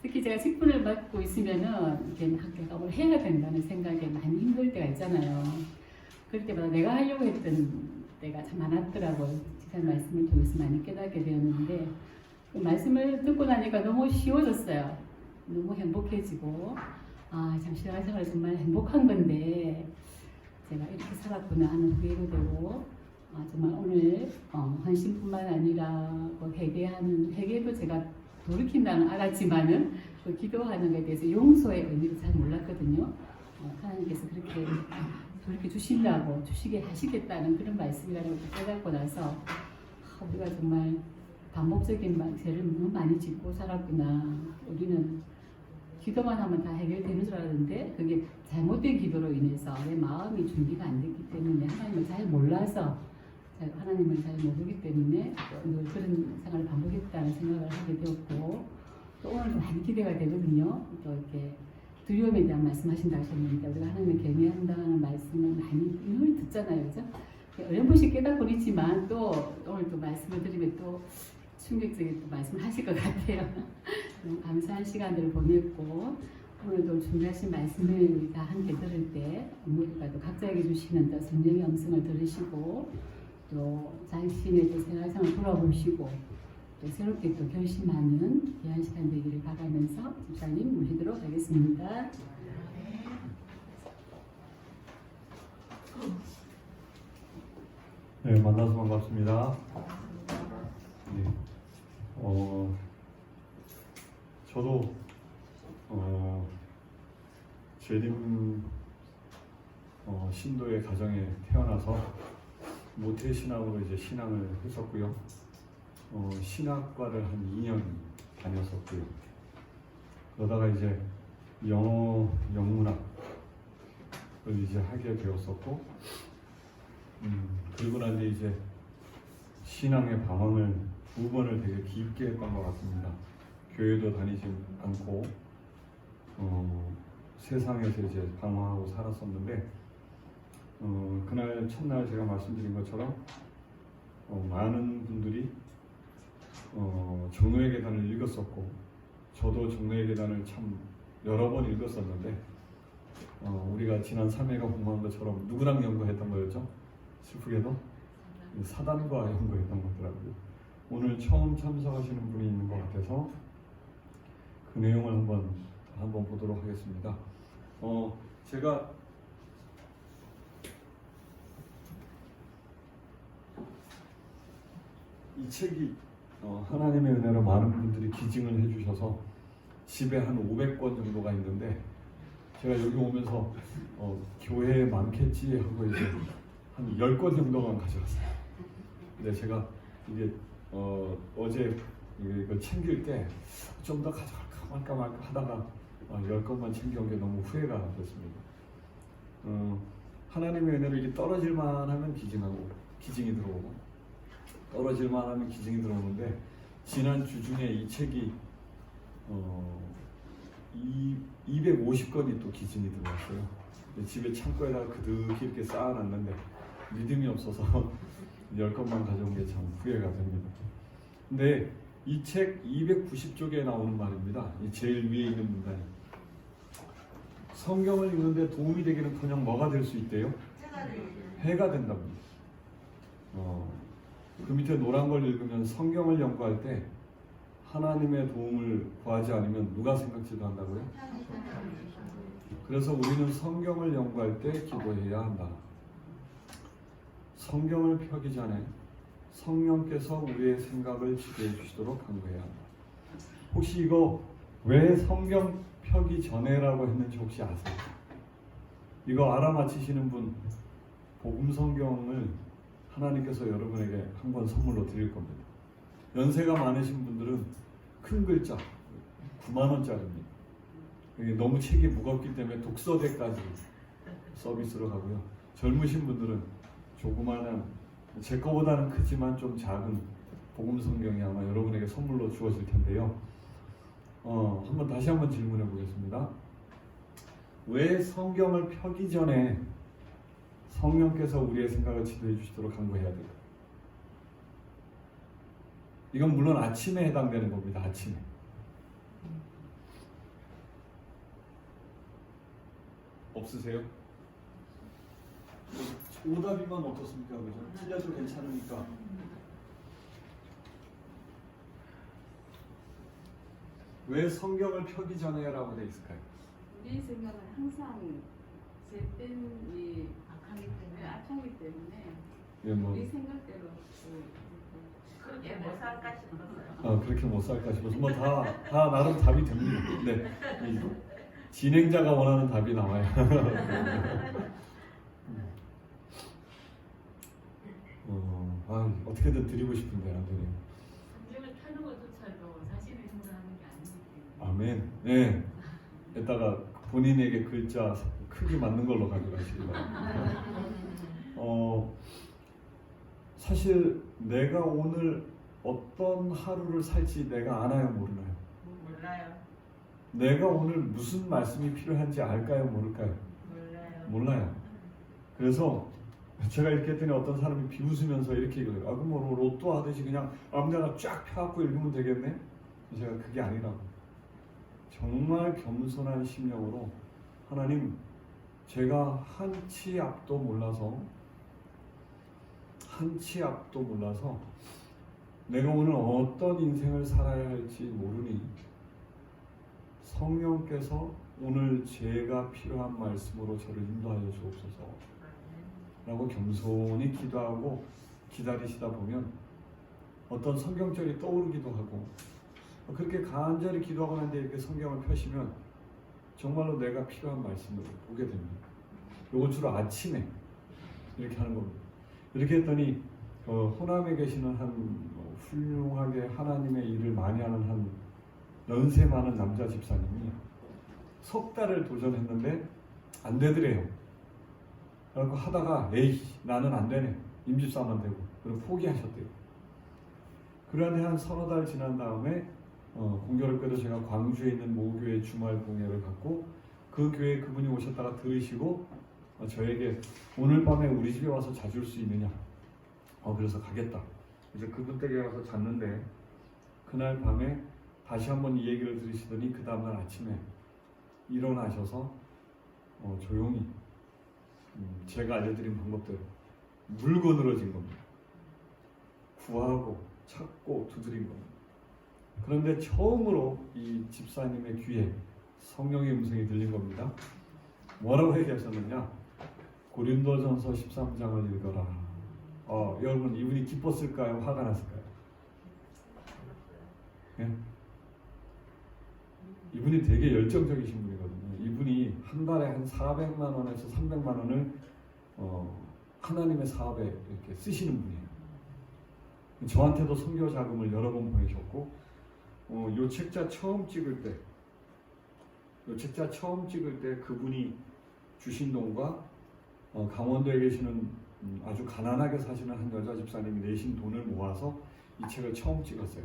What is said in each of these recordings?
특히 제가 직분을 맡고 있으면은 이게 내가 뭘 해야 된다는 생각에 많이 힘들 때가 있잖아요. 그럴 때마다 내가 하려고 했던 때가 참 많았더라고요. 지난 말씀을 통해서 많이 깨닫게 되었는데 그 말씀을 듣고 나니까 너무 쉬워졌어요. 너무 행복해지고 참 신앙생활 정말 행복한 건데 제가 이렇게 살았구나 하는 후회도 되고 정말 오늘 헌신뿐만 아니라 뭐 회개도 제가 돌이킨다는 알았지만은 그 기도하는 것에 대해서 용서의 의미를 잘 몰랐거든요. 하나님께서 그렇게 주신다고 주시게 하시겠다는 그런 말씀이라는 것을 깨닫고 나서 우리가 정말 반복적인 죄를 너무 많이 짓고 살았구나. 우리는 기도만 하면 다 해결되는 줄 알았는데 그게 잘못된 기도로 인해서 내 마음이 준비가 안 됐기 때문에 하나님을 잘 몰라서 하나님을 잘 모르기 때문에 늘 그런 생활을 반복했다는 생각을 하게 되었고 또 오늘도 많이 기대가 되거든요. 또 이렇게 두려움에 대한 말씀하신다 하셨는데 우리가 하나님을 경외한다는 말씀을 많이 늘 듣잖아요, 그죠? 어렴풋이 깨닫고 있지만 또 오늘 또 말씀을 드리면 또 충격적인 또 말씀을 하실 것 같아요. 너무 감사한 시간들을 보냈고 오늘도 준비하신 말씀을 다 함께 들을 때 우리가 또 각자에게 주시는 또 성령의 음성을 들으시고 또 자신의 또 생활상을 돌아보시고 또 새롭게 또 결심하는 귀한 시간 되기를 바라면서 집사님 모시도록 하겠습니다. 네, 만나서 반갑습니다. 네, 저도 재림 신도의 가정에 태어나서 모태 신학으로 이제 신앙을 했었고요. 신학과를 한 2년 다녔었고요. 그러다가 이제 영문학을 이제 하게 되었었고, 그리고 난 뒤에 이제 신앙의 방황을 2번을 되게 깊게 했던 것 같습니다. 교회도 다니지 않고 세상에서 이제 방황하고 살았었는데 그날 첫날 제가 말씀드린 것처럼 많은 분들이 정노의 계단을 읽었었고 저도 정노의 계단을 참 여러 번 읽었었는데 우리가 지난 3회가 공부한 것처럼 누구랑 연구했던 거였죠? 슬프게도 사단과 연구했던 거더라고요. 오늘 처음 참석하시는 분이 있는 것 같아서 그 내용을 한번 보도록 하겠습니다. 제가 이 책이 하나님의 은혜로 많은 분들이 기증을 해주셔서 집에 한 500권 정도가 있는데 제가 여기 오면서 교회에 많겠지 하고 이제 한 10권 정도만 가져왔어요. 근데 제가 이게 어제 이걸 챙길 때 좀 더 가져갈까 말까 하다가 10권만 챙겨온 게 너무 후회가 됐습니다. 하나님의 은혜로 이게 떨어질만 하면 기증이 들어오고 떨어질만 하면 기증이 들어오는데 지난 주 중에 이 책이 250권이 또 기증이 들어왔어요. 집에 창고에다가 그득히 이렇게 쌓아놨는데 믿음이 없어서 10권만 가져온 게 참 후회가 됩니다. 근데 이 책 290쪽에 나오는 말입니다. 이 제일 위에 있는 문단이 성경을 읽는데 도움이 되기는커녕 뭐가 될 수 있대요? 해가 된답니다. 그 밑에 노란 걸 읽으면 성경을 연구할 때 하나님의 도움을 구하지 않으면 누가 생각지도 한다고요? 그래서 우리는 성경을 연구할 때 기도해야 한다. 성경을 펴기 전에 성령께서 우리의 생각을 지도해 주시도록 간구해야 한다. 혹시 이거 왜 성경 펴기 전에라고 했는지 혹시 아세요? 이거 알아맞히시는 분 복음 성경을 하나님께서 여러분에게 한 권 선물로 드릴 겁니다. 연세가 많으신 분들은 큰 글자 90,000원짜리입니다. 이게 너무 책이 무겁기 때문에 독서대까지 서비스로 가고요. 젊으신 분들은 조그마한 제 거보다는 크지만 좀 작은 복음 성경이 아마 여러분에게 선물로 주어질 텐데요. 다시 한번 질문해 보겠습니다. 왜 성경을 펴기 전에 성령께서 우리의 생각을 지도해 주시도록 간구해야 돼요? 이건 물론 아침에 해당되는 겁니다. 아침에. 없으세요? 오답이면 어떻습니까? 그죠? 틀려도 괜찮으니까. 왜 성경을 펴기 전에라고 돼 있을까요? 우리 생각은 항상 제땐이 악하기 때문에 예, 뭐, 우리 생각대로 그렇게 못 살까 싶었어요. 그렇게 못 살까 싶어서 다 나름 답이 됩니다. 네, 이 진행자가 원하는 답이 나와요. 어떻게든 드리고 싶은데 안 되네요. 성경을 펴는 것조차도 자신을 생각하는 게 아니기 때문에. 아멘. 네. 에다가 본인에게 글자 크기 맞는 걸로 가져가시기 바랍니다. 사실 내가 오늘 어떤 하루를 살지 내가 아나요, 모르나요? 몰라요. 내가 오늘 무슨 말씀이 필요한지 알까요, 모를까요? 몰라요. 몰라요. 그래서 제가 이렇게 했더니 어떤 사람이 비웃으면서 이렇게 얘기해요. 그럼 뭐 로또 하듯이 그냥 아무데나 쫙 펴갖고 읽으면 되겠네? 제가 그게 아니라고. 정말 겸손한 심령으로 하나님, 제가 한 치 앞도 몰라서 내가 오늘 어떤 인생을 살아야 할지 모르니 성령께서 오늘 제가 필요한 말씀으로 저를 인도하여 주옵소서 라고 겸손히 기도하고 기다리시다 보면 어떤 성경절이 떠오르기도 하고, 그렇게 간절히 기도하고 난 뒤에 이렇게 성경을 펴시면 정말로 내가 필요한 말씀을 보게 됩니다. 요건 주로 아침에 이렇게 하는 겁니다. 이렇게 했더니 호남에 계시는 한 훌륭하게 하나님의 일을 많이 하는 한 연세 많은 남자 집사님이 석 달을 도전했는데 안 되더래요. 그래서 하다가 에이 나는 안 되네, 임집사만 되고, 그리고 포기하셨대요. 그런데 한 서너 달 지난 다음에 공교롭게도 제가 광주에 있는 모교회 주말 공예를 갖고 그 교회에 그분이 오셨다가 들으시고 저에게 오늘 밤에 우리 집에 와서 자줄 수 있느냐, 그래서 가겠다. 이제 그분 댁에 가서 잤는데 그날 밤에 다시 한번 이 얘기를 들으시더니 그 다음날 아침에 일어나셔서 조용히 제가 알려드린 방법대로 물고 늘어진 겁니다. 구하고 찾고 두드린 겁니다. 그런데 처음으로 이 집사님의 귀에 성령의 음성이 들린 겁니다. 뭐라고 얘기하셨느냐? 고린도전서 13장을 읽어라. 여러분, 이분이 기뻤을까요? 화가 났을까요? 네? 이분이 되게 열정적이신 분이거든요. 이분이 한 달에 한 400만 원에서 300만 원을 하나님의 사업에 이렇게 쓰시는 분이에요. 저한테도 선교 자금을 여러 번 보내셨고, 요 책자 처음 찍을 때 그분이 주신 돈과 강원도에 계시는 아주 가난하게 사시는 한 여자 집사님이 내신 돈을 모아서 이 책을 처음 찍었어요.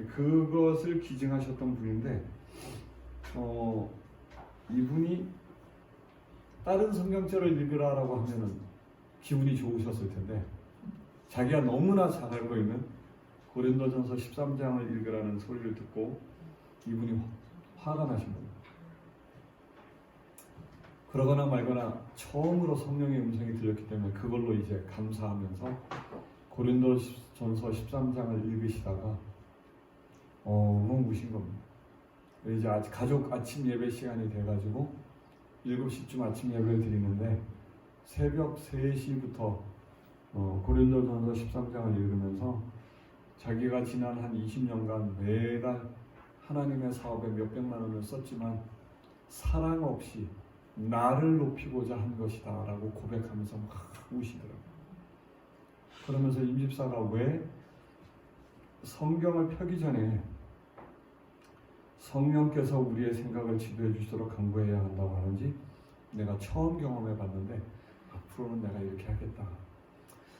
그것을 기증하셨던 분인데, 이분이 다른 성경절을 읽으라라고 하면은 기분이 좋으셨을 텐데, 자기가 너무나 잘 알고 있는 고린도전서 13장을 읽으라는 소리를 듣고 이분이 화가 나신 겁니다. 그러거나 말거나 처음으로 성령의 음성이 들렸기 때문에 그걸로 이제 감사하면서 고린도전서 13장을 읽으시다가 엉엉 우신 겁니다. 이제 가족 아침 예배 시간이 돼가지고 7시쯤 아침 예배를 드리는데 새벽 3시부터 고린도전서 13장을 읽으면서 자기가 지난 한 20년간 매달 하나님의 사업에 몇백만 원을 썼지만 사랑 없이 나를 높이고자 한 것이다 라고 고백하면서 막 우시더라고요. 그러면서 임집사가 왜 성경을 펴기 전에 성령께서 우리의 생각을 지도해 주시도록 간구해야 한다고 하는지 내가 처음 경험해 봤는데 앞으로는 내가 이렇게 하겠다.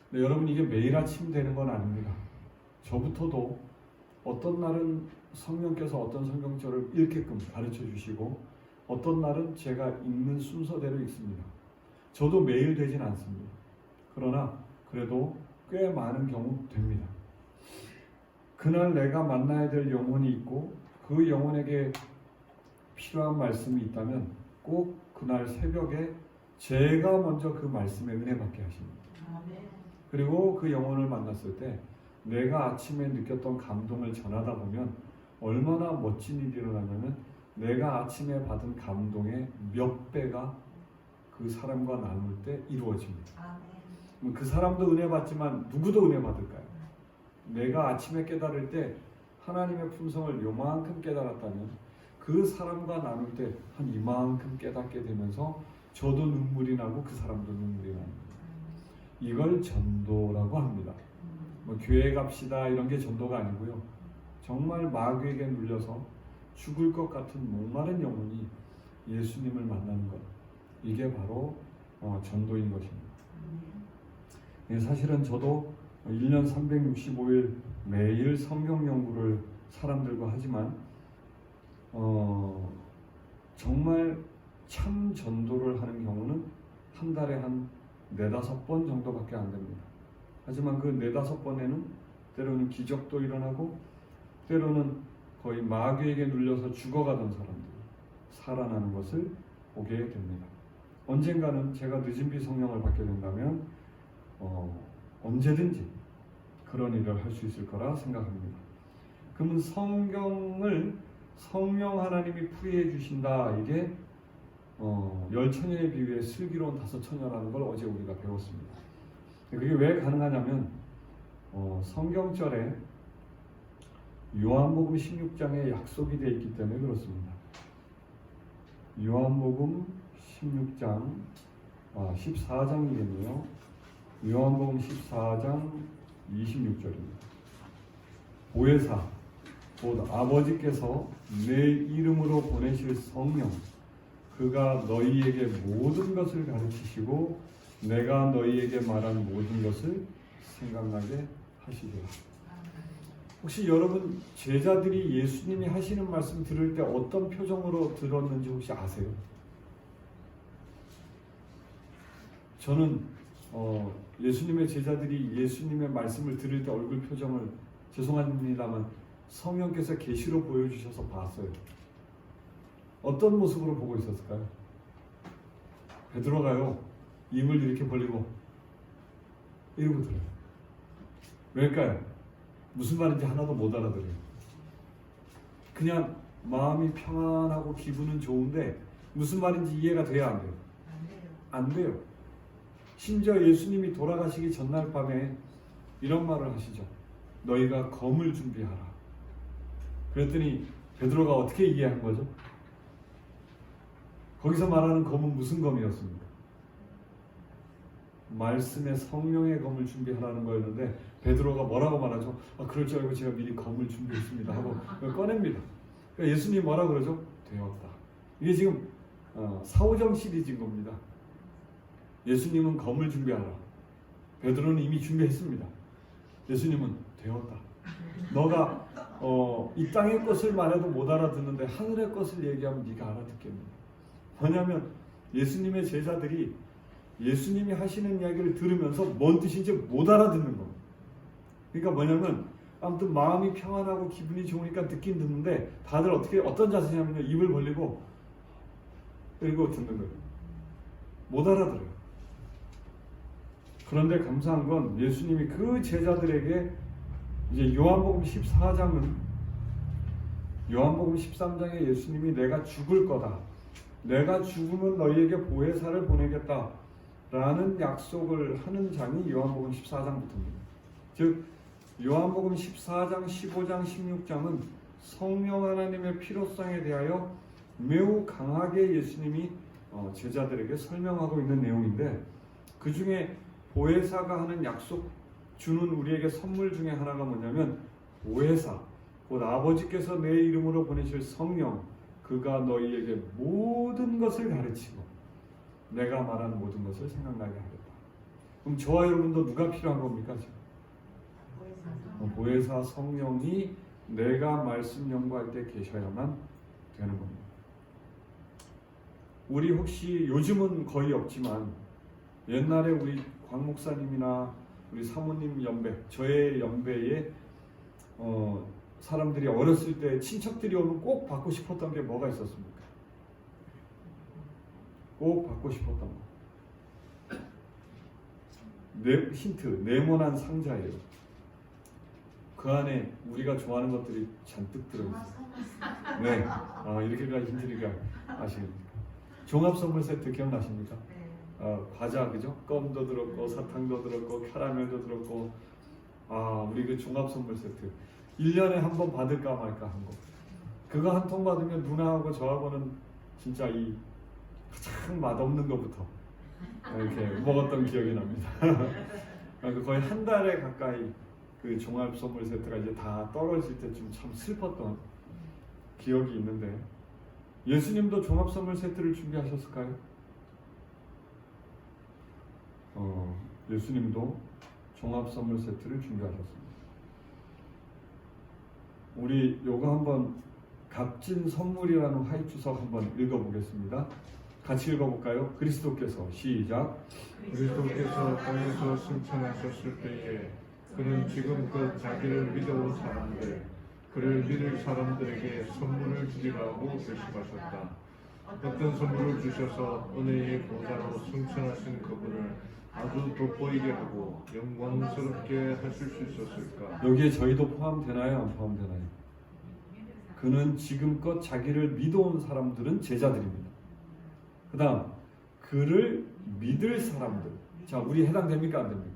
근데 여러분, 이게 매일 아침 되는 건 아닙니다. 저부터도 어떤 날은 성령께서 어떤 성경절을 읽게끔 가르쳐 주시고 어떤 날은 제가 읽는 순서대로 읽습니다. 저도 매일 되진 않습니다. 그러나 그래도 꽤 많은 경우 됩니다. 그날 내가 만나야 될 영혼이 있고 그 영혼에게 필요한 말씀이 있다면 꼭 그날 새벽에 제가 먼저 그 말씀에 은혜 받게 하십니다. 그리고 그 영혼을 만났을 때 내가 아침에 느꼈던 감동을 전하다 보면 얼마나 멋진 일이 일어나냐면 내가 아침에 받은 감동의 몇 배가 그 사람과 나눌 때 이루어집니다. 그 사람도 은혜 받지만 누구도 은혜 받을까요? 내가 아침에 깨달을 때 하나님의 품성을 요만큼 깨달았다면 그 사람과 나눌 때 한 이만큼 깨닫게 되면서 저도 눈물이 나고 그 사람도 눈물이 납니다. 이걸 전도라고 합니다. 뭐 교회 갑시다 이런 게 전도가 아니고요. 정말 마귀에게 눌려서 죽을 것 같은 목마른 영혼이 예수님을 만나는 것, 이게 바로 전도인 것입니다. 사실은 저도 1년 365일 매일 성경 연구를 사람들과 하지만 정말 참 전도를 하는 경우는 한 달에 한 4-5번 정도밖에 안 됩니다. 하지만 그 4-5번에는 때로는 기적도 일어나고 때로는 거의 마귀에게 눌려서 죽어가던 사람들이 살아나는 것을 보게 됩니다. 언젠가는 제가 늦은비 성령을 받게 된다면 언제든지 그런 일을 할 수 있을 거라 생각합니다. 그러면 성경을 성령 하나님이 풀이해 주신다. 이게 열처녀에 비유해 슬기로운 5처녀라는 걸 어제 우리가 배웠습니다. 그게 왜 가능하냐면 성경절에 요한복음 16장에 약속이 되어 있기 때문에 그렇습니다. 요한복음 16장 14장이겠네요. 요한복음 14장 26절입니다. 보혜사 곧 아버지께서 내 이름으로 보내실 성령 그가 너희에게 모든 것을 가르치시고 내가 너희에게 말한 모든 것을 생각나게 하시리라. 혹시 여러분 제자들이 예수님이 하시는 말씀 들을 때 어떤 표정으로 들었는지 혹시 아세요? 저는 예수님의 제자들이 예수님의 말씀을 들을 때 얼굴 표정을 죄송합니다만 성령께서 계시로 보여주셔서 봤어요. 어떤 모습으로 보고 있었을까요? 베드로가요 입을 이렇게 벌리고 이러고 들어요. 왜일까요? 무슨 말인지 하나도 못 알아들어요. 그냥 마음이 평안하고 기분은 좋은데 무슨 말인지 이해가 돼야 안 돼요? 안 돼요. 심지어 예수님이 돌아가시기 전날 밤에 이런 말을 하시죠. 너희가 검을 준비하라. 그랬더니 베드로가 어떻게 이해한 거죠? 거기서 말하는 검은 무슨 검이었습니까? 말씀의 성령의 검을 준비하라는 거였는데 베드로가 뭐라고 말하죠? 그럴 줄 알고 제가 미리 검을 준비했습니다 하고 꺼냅니다. 그러니까 예수님이 뭐라 그러죠? 되었다. 이게 지금 사오정 시리즈인 겁니다. 예수님은 검을 준비하라. 베드로는 이미 준비했습니다. 예수님은 되었다. 너가 이 땅의 것을 말해도 못 알아듣는데 하늘의 것을 얘기하면 네가 알아듣겠니? 뭐냐면 예수님의 제자들이 예수님이 하시는 이야기를 들으면서 뭔 뜻인지 못 알아듣는 겁니다. 그러니까 뭐냐면 아무튼 마음이 평안하고 기분이 좋으니까 듣긴 듣는데 다들 어떤 자세냐면요. 입을 벌리고 그리고 듣는 거예요. 못 알아들어요. 그런데 감사한 건 예수님이 그 제자들에게 이제 요한복음 13장에 예수님이 내가 죽을 거다. 내가 죽으면 너희에게 보혜사를 보내겠다. 라는 약속을 하는 장이 요한복음 14장부터입니다. 즉 요한복음 14장, 15장, 16장은 성령 하나님의 필요성에 대하여 매우 강하게 예수님이 제자들에게 설명하고 있는 내용인데 그 중에 보혜사가 하는 약속 주는 우리에게 선물 중에 하나가 뭐냐면 보혜사 곧 아버지께서 내 이름으로 보내실 성령 그가 너희에게 모든 것을 가르치고 내가 말하는 모든 것을 생각나게 하겠다. 그럼 저와 여러분도 누가 필요한 겁니까? 지금? 보혜사 성령이 내가 말씀 연구할 때 계셔야만 되는 겁니다. 우리 혹시 요즘은 거의 없지만 옛날에 우리 광 목사님이나 우리 사모님 연배, 저의 연배에 사람들이 어렸을 때 친척들이 오면 꼭 받고 싶었던 게 뭐가 있었습니까? 꼭 받고 싶었던 거. 힌트, 네모난 상자예요. 그 안에 우리가 좋아하는 것들이 잔뜩 들어있어요. 네, 이렇게까지 힘드니까 아시겠습니까? 종합 선물 세트 기억나십니까? 과자 그죠? 껌도 들었고 사탕도 들었고 캐러멜도 들었고 우리 그 종합 선물 세트 1년에 한 번 받을까 말까 한 거. 그거 한 통 받으면 누나하고 저하고는 진짜 이 가장 맛없는 것부터 이렇게 먹었던 기억이 납니다. 거의 한 달에 가까이 그 종합 선물 세트가 이제 다 떨어질 때쯤 참 슬펐던 기억이 있는데, 예수님도 종합 선물 세트를 준비하셨을까요? 예수님도 종합 선물 세트를 준비하셨습니다. 우리 요거 한번 값진 선물이라는 화입주석 한번 읽어보겠습니다. 같이 읽어볼까요? 그리스도께서 시작. 그리스도께서 땅에서 승천하셨을 때에 그는 지금껏 자기를 믿어온 사람들, 그를 믿을 사람들에게 선물을 주리라고 결심하셨다. 어떤 선물을 주셔서 은혜의 보좌로 승천하신 그분을 아주 돋보이게 하고 영광스럽게 하실 수 있었을까? 여기에 저희도 포함되나요? 안 포함되나요? 그는 지금껏 자기를 믿어온 사람들은 제자들입니다. 그 다음 그를 믿을 사람들. 자, 우리 해당됩니까? 안 됩니까?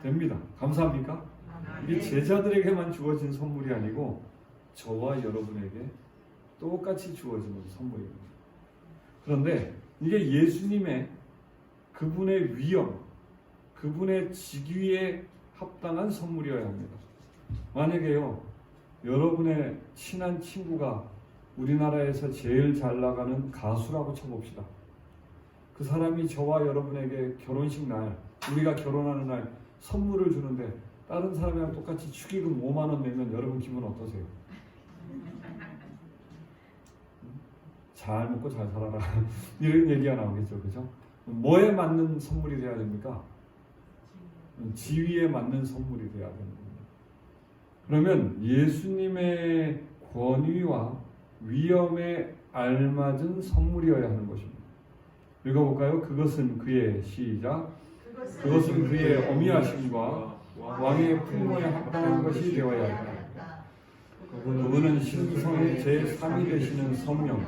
됩니다. 감사합니까? 이게 제자들에게만 주어진 선물이 아니고 저와 여러분에게 똑같이 주어지는 선물입니다. 그런데 이게 예수님의 그분의 위엄, 그분의 직위에 합당한 선물이어야 합니다. 만약에요, 여러분의 친한 친구가 우리나라에서 제일 잘 나가는 가수라고 쳐봅시다. 그 사람이 저와 여러분에게 결혼식 날, 우리가 결혼하는 날 선물을 주는데 다른 사람이랑 똑같이 축의금 5만 원 내면 여러분 기분 어떠세요? 잘 먹고 잘 살아라 이런 얘기가 나오겠죠, 그죠? 뭐에 맞는 선물이 돼야 됩니까? 지위에 맞는 선물이 돼야 됩니다. 그러면 예수님의 권위와 위엄에 알맞은 선물이어야 하는 것입니다. 읽어볼까요? 그것은 그의 시작. 그것은 그의 어미하심과 왕의 풍모에 합당한 것이 되어야 한다. 그분은 신성의 제3위 되시는 성령,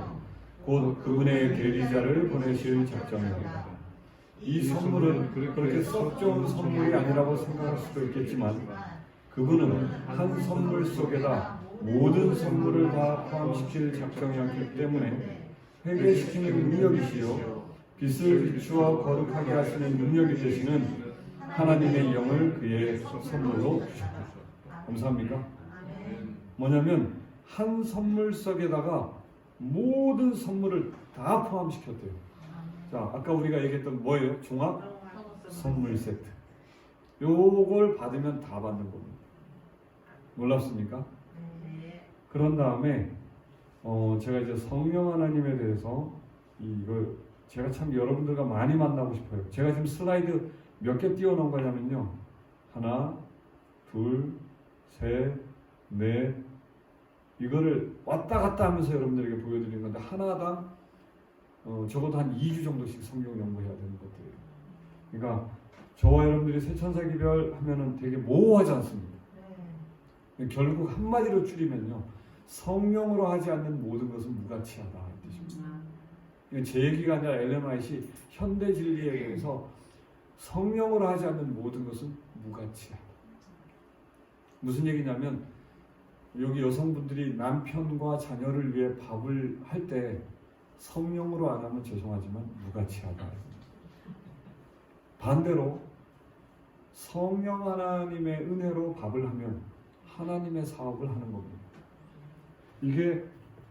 곧 그분의 대리자를 보내실 작정입니다. 이 선물은 그렇게 썩 좋은 선물이 아니라고 생각할 수도 있겠지만 그분은 한 선물 속에다 모든 선물을 다 포함시킬 작정이었기 때문에 회개시키는 능력이시요 빛을 비추어 거룩하게 하시는 능력이 되시는 하나님의 영을 그의 선물로 주셨다. 감사합니까? 뭐냐면 한 선물 속에다가 모든 선물을 다 포함시켰대요. 자, 아까 우리가 얘기했던 뭐예요? 종합 선물 세트. 요걸 받으면 다 받는 겁니다. 놀랍습니까? 그런 다음에 제가 이제 성령 하나님에 대해서 이걸 제가 참 여러분들과 많이 만나고 싶어요. 제가 지금 슬라이드 몇 개 띄워놓은 거냐면요. 하나, 둘, 셋, 넷. 이거를 왔다 갔다 하면서 여러분들에게 보여드리는 건데 하나당 적어도 한 2주 정도씩 성경 연구해야 되는 것들이에요. 그러니까 저와 여러분들이 새천사기별 하면은 되게 모호하지 않습니다. 결국 한마디로 줄이면요. 성령으로 하지 않는 모든 것은 무가치하다 이 뜻입니다. 제 얘기가 아니라 엘렌 화이트이 현대 진리에 의해서 성령으로 하지 않는 모든 것은 무가치하다. 무슨 얘기냐면 여기 여성분들이 남편과 자녀를 위해 밥을 할 때 성령으로 안 하면 죄송하지만 무가치하다. 반대로 성령 하나님의 은혜로 밥을 하면 하나님의 사업을 하는 겁니다. 이게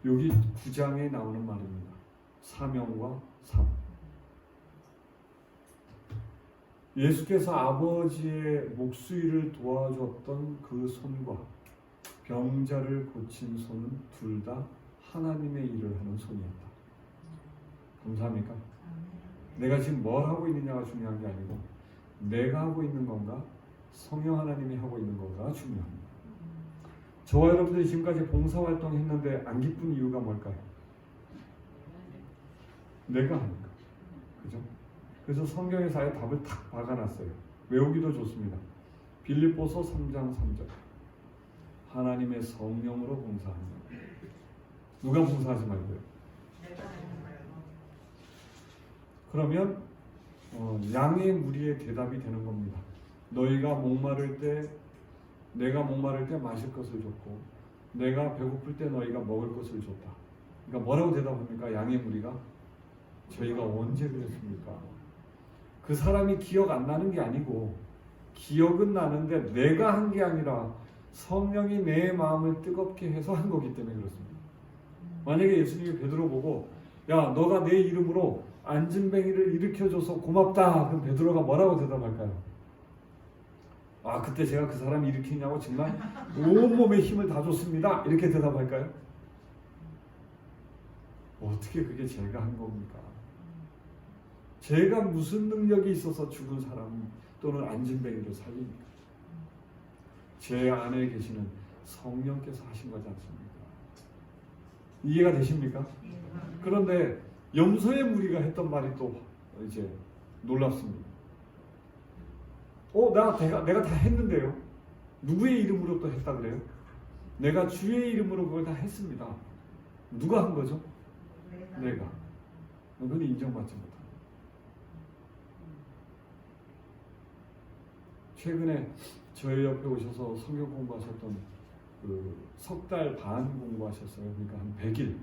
여기 9장에 나오는 말입니다. 사명과 삶. 예수께서 아버지의 목수일을 도와줬던 그 손과 병자를 고친 손은 둘 다 하나님의 일을 하는 손이었다. 감사합니까? 내가 지금 뭘 하고 있느냐가 중요한 게 아니고 내가 하고 있는 건가 성령 하나님이 하고 있는 건가 중요합니다. 저와 여러분들이 지금까지 봉사활동 했는데 안 기쁜 이유가 뭘까요? 내가 하니까. 그죠? 그래서 성경에서 아예 답을 탁 박아놨어요. 외우기도 좋습니다. 빌립보서 3장 3절. 하나님의 성령으로 봉사하는 것. 누가 봉사하지 말고요. 그러면 양의 무리의 대답이 되는 겁니다. 너희가 목마를 때 내가 목마를 때 마실 것을 줬고 내가 배고플 때 너희가 먹을 것을 줬다. 그러니까 뭐라고 대답합니까? 양의 무리가 저희가 언제 그랬습니까? 그 사람이 기억 안 나는 게 아니고 기억은 나는데 내가 한 게 아니라 성령이 내 마음을 뜨겁게 해서 한 거기 때문에 그렇습니다. 만약에 예수님이 베드로 보고 야 너가 내 이름으로 안진뱅이를 일으켜줘서 고맙다. 그럼 베드로가 뭐라고 대답할까요? 아 그때 제가 그 사람 일으키냐고 정말 온몸에 힘을 다 줬습니다. 이렇게 대답할까요? 어떻게 그게 제가 한 겁니까? 제가 무슨 능력이 있어서 죽은 사람 또는 안진뱅이를 살립니까? 제 안에 계시는 성령께서 하신 거지 않습니까? 이해가 되십니까? 그런데 염소의 무리가 했던 말이 또 이제 놀랍습니다. 내가 다 했는데요. 누구의 이름으로 또 했다 그래요? 내가 주의 이름으로 그걸 다 했습니다. 누가 한 거죠? 내가. 그건 인정받지 못합니다. 최근에 저희 옆에 오셔서 성경 공부하셨던 그 석 달 반 공부하셨어요. 그러니까 한 100일.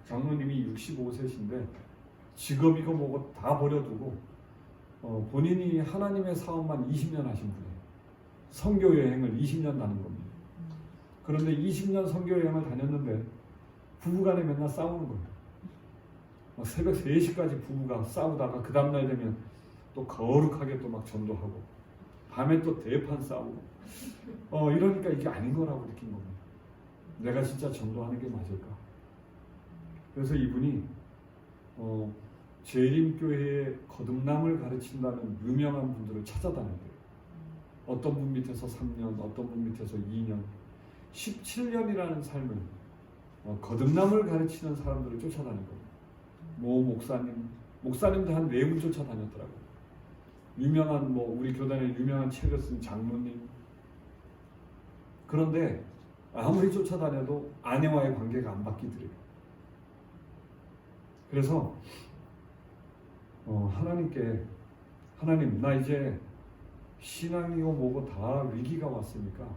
장로님이 65세신데 직업이고 뭐고 다 버려두고 본인이 하나님의 사업만 20년 하신 분이에요. 선교 여행을 20년 다닌 겁니다. 그런데 20년 선교 여행을 다녔는데 부부간에 맨날 싸우는 거예요. 새벽 3시까지 부부가 싸우다가 그 다음날 되면 또 거룩하게 또 막 전도하고 밤에 또 대판 싸우고 이러니까 이게 아닌 거라고 느낀 겁니다. 내가 진짜 전도하는 게 맞을까? 그래서 이분이 재림교회의 거듭남을 가르친다는 유명한 분들을 찾아다녔대요. 어떤 분 밑에서 3년, 어떤 분 밑에서 2년, 17년이라는 삶을 거듭남을 가르치는 사람들을 쫓아다닌 겁니다. 목사님도 한 4분 쫓아다녔더라고요. 유명한 우리 교단에 유명한 책을 쓴 장로님. 그런데 아무리 쫓아다녀도 아내와의 관계가 안 바뀌더래요. 그래서 하나님 나 이제 신앙이고 뭐고 다 위기가 왔으니까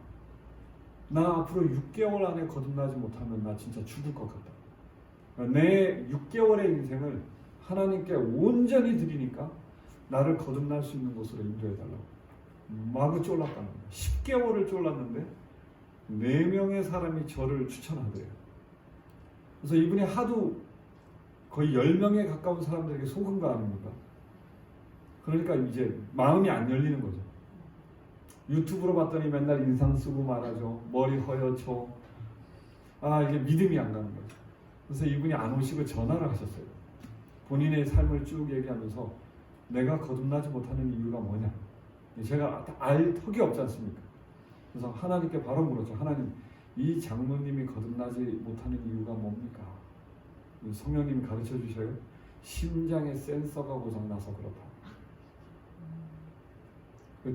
나 앞으로 6개월 안에 거듭나지 못하면 나 진짜 죽을 것 같다. 내 6개월의 인생을 하나님께 온전히 드리니까 나를 거듭날 수 있는 곳으로 인도해달라고 마구 쫄랐다는 거예요. 10개월을 쫄랐는데 4명의 사람이 저를 추천하더래요. 그래서 이분이 하도 거의 10명에 가까운 사람들에게 속은 거 아닙니까? 그러니까 이제 마음이 안 열리는 거죠. 유튜브로 봤더니 맨날 인상 쓰고 말하죠. 머리 허옇죠. 이게 믿음이 안 가는 거죠. 그래서 이분이 안 오시고 전화를 하셨어요. 본인의 삶을 쭉 얘기하면서 내가 거듭나지 못하는 이유가 뭐냐. 제가 알 턱이 없지 않습니까? 그래서 하나님께 바로 물었죠. 하나님, 이 장로님이 거듭나지 못하는 이유가 뭡니까? 성령님이 가르쳐 주셔요. 심장의 센서가 고장나서 그렇다.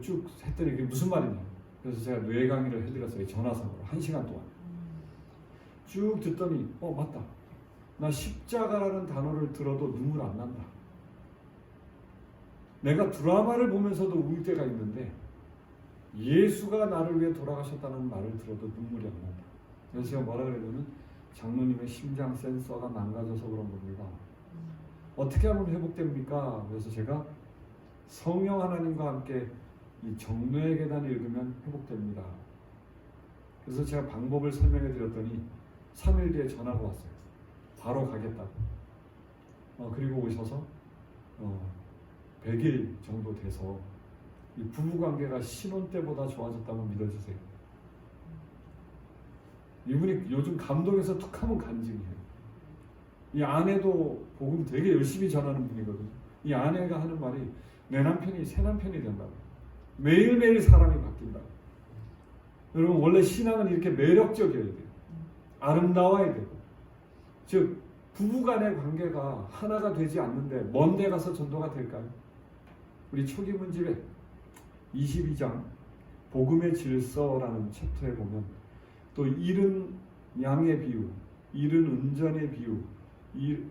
쭉 했더니 이게 무슨 말이냐. 그래서 제가 뇌 강의를 해드렸어요. 전화상으로 1시간 동안. 쭉 듣더니 맞다. 나 십자가라는 단어를 들어도 눈물 안 난다. 내가 드라마를 보면서도 울 때가 있는데 예수가 나를 위해 돌아가셨다는 말을 들어도 눈물이 안 난다. 그래서 제가 뭐라 그랬냐면 장로님의 심장 센서가 망가져서 그런 겁니다. 어떻게 하면 회복됩니까? 그래서 제가 성령 하나님과 함께 이 정노의 계단을 읽으면 회복됩니다. 그래서 제가 방법을 설명해 드렸더니 3일 뒤에 전화가 왔어요. 바로 가겠다고. 그리고 오셔서 100일 정도 돼서 이 부부관계가 신혼 때보다 좋아졌다면 믿어주세요. 이분이 요즘 감동에서 툭하면 간증이에요. 이 아내도 복음 되게 열심히 전하는 분이거든요. 이 아내가 하는 말이 내 남편이 새 남편이 된다고. 매일매일 사람이 바뀐다. 여러분 원래 신앙은 이렇게 매력적이어야 돼요. 아름다워야 되고 즉 부부간의 관계가 하나가 되지 않는데 먼 데 가서 전도가 될까요? 우리 초기문집의 22장 복음의 질서라는 챕터에 보면 또 잃은 양의 비유, 잃은 은전의 비유,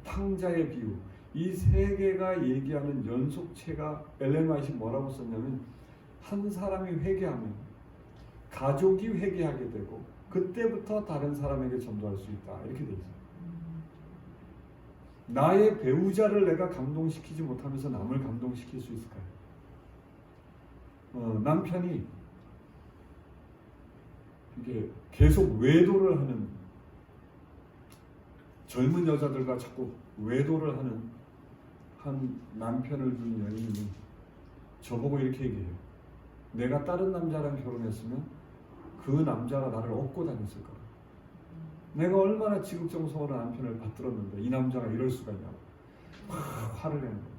탕자의 비유, 이 세 개가 얘기하는 연속체가 엘렌 화이트가 뭐라고 썼냐면 한 사람이 회개하면 가족이 회개하게 되고 그때부터 다른 사람에게 전도할 수 있다 이렇게 돼 있어요. 나의 배우자를 내가 감동시키지 못하면서 남을 감동시킬 수 있을까요? 남편이 이게 계속 외도를 하는 젊은 여자들과 자꾸 외도를 하는 한 남편을 둔 여인이 저보고 이렇게 얘기해요. 내가 다른 남자랑 결혼했으면 그 남자가 나를 업고 다녔을 거야. 내가 얼마나 지극정성으로 남편을 받들었는데 이 남자가 이럴 수가 있냐고 화를 내는 거예요.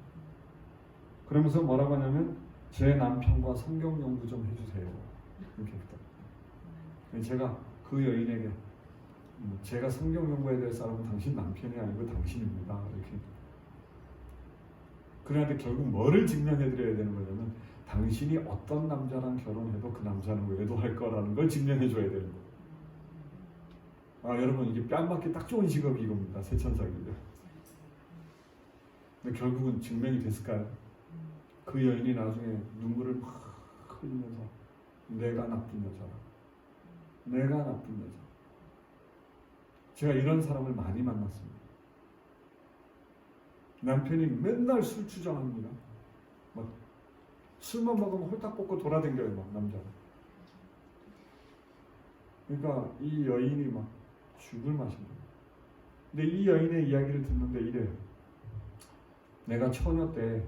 그러면서 뭐라고 하냐면 제 남편과 성경 연구 좀 해주세요. 이렇게 부탁해요. 제가 그 여인에게 제가 성경 연구에 대해 사람은 당신 남편이 아니고 당신입니다. 이렇게. 그런데 결국 뭐를 증명해드려야 되는 거냐면 당신이 어떤 남자랑 결혼해도 그 남자는 외도할 거라는 걸 증명해줘야 되는 거예요. 여러분 이게 뺨 맞기 딱 좋은 직업이 이겁니다. 세천사기죠. 근데 결국은 증명이 됐을까요? 그 여인이 나중에 눈물을 막 흘리면서 내가 나쁜 여자라. 내가 나쁜 여자. 제가 이런 사람을 많이 만났습니다. 남편이 맨날 술 주정합니다. 막 술만 먹으면 홀딱 벗고 돌아다녀요, 막 남자가. 그러니까 이 여인이 막 죽을 맛입니다. 근데 이 여인의 이야기를 듣는데 이래요. 내가 처녀 때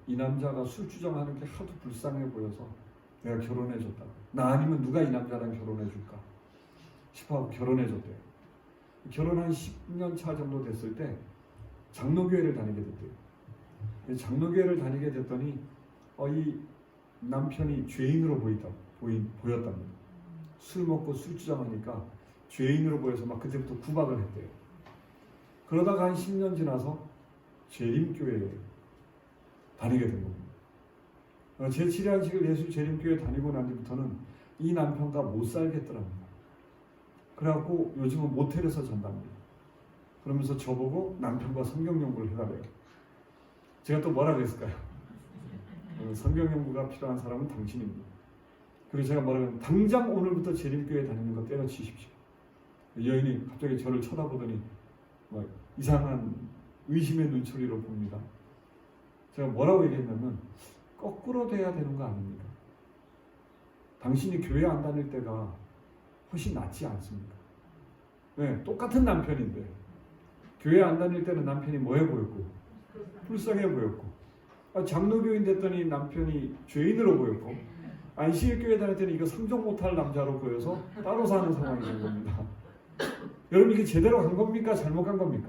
이 남자가 술 주정하는 게 하도 불쌍해 보여서 내가 결혼해줬다. 나 아니면 누가 이 남자랑 결혼해줄까 싶어하고 결혼해줬대요. 결혼 한 10년 차 정도 됐을 때 장로교회를 다니게 됐대요. 장로교회를 다니게 됐더니 이 남편이 죄인으로 보였답니다. 술 먹고 술 주정하니까 죄인으로 보여서 막 그때부터 구박을 했대요. 그러다가 한 10년 지나서 재림교회에 다니게 된 겁니다. 제7의 예수 재림교회 다니고 난 뒤부터는 이 남편과 못 살겠더랍니다. 그래갖고 요즘은 모텔에서 잔답니다. 그러면서 저보고 남편과 성경 연구를 해달래요. 제가 또 뭐라 그랬을까요? 성경 연구가 필요한 사람은 당신입니다. 그리고 제가 뭐라 그랬냐면 당장 오늘부터 재림교회 다니는 거 때려치십시오. 여인이 갑자기 저를 쳐다보더니 막 이상한 의심의 눈초리로 봅니다. 제가 뭐라고 얘기했냐면 거꾸로 돼야 되는 거 아닙니까? 당신이 교회 안 다닐 때가 훨씬 낫지 않습니까? 네, 똑같은 남편인데 교회 안 다닐 때는 남편이 뭐해 보였고 불쌍해 보였고 장로교인 됐더니 남편이 죄인으로 보였고 안식일교회 다닐 때는 이거 상종 못할 남자로 보여서 따로 사는 상황이 된 겁니다. 여러분 이게 제대로 간 겁니까? 잘못 간 겁니까?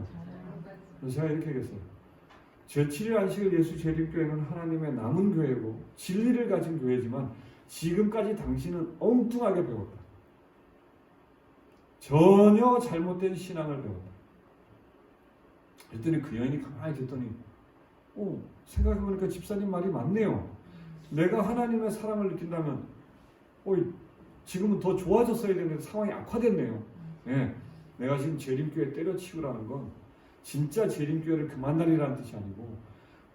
그래서 제가 이렇게 얘기했어요. 제7일 안식일 예수 재림교회는 하나님의 남은 교회고 진리를 가진 교회지만 지금까지 당신은 엉뚱하게 배웠다. 전혀 잘못된 신앙을 배웠다. 그랬더니 그 여인이 가만히 듣더니 생각해보니까 집사님 말이 맞네요. 내가 하나님의 사랑을 느낀다면 지금은 더 좋아졌어야 되는데 상황이 악화됐네요. 네, 내가 지금 재림교회 때려치우라는 건 진짜 재림교회를 그만다리라는 뜻이 아니고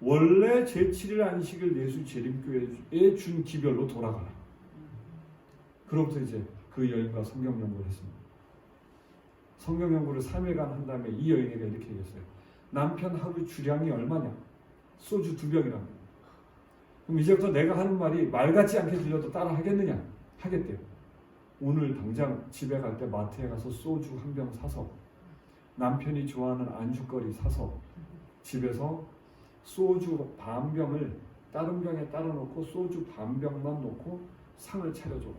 원래 제7일 안식일 예수 재림교회에 준 기별로 돌아가라. 그로부터 이제 그 여인과 성경 연구를 했습니다. 성경 연구를 3일간 한 다음에 이 여인에게 이렇게 얘기했어요. 남편 하루 주량이 얼마냐? 소주 2병이랍니다. 그럼 이제부터 내가 하는 말이 말 같지 않게 들려도 따라 하겠느냐? 하겠대요. 오늘 당장 집에 갈 때 마트에 가서 소주 1병 사서 남편이 좋아하는 안주거리 사서 집에서 소주 반병을 다른 병에 따라 놓고 소주 반병만 놓고 상을 차려줘.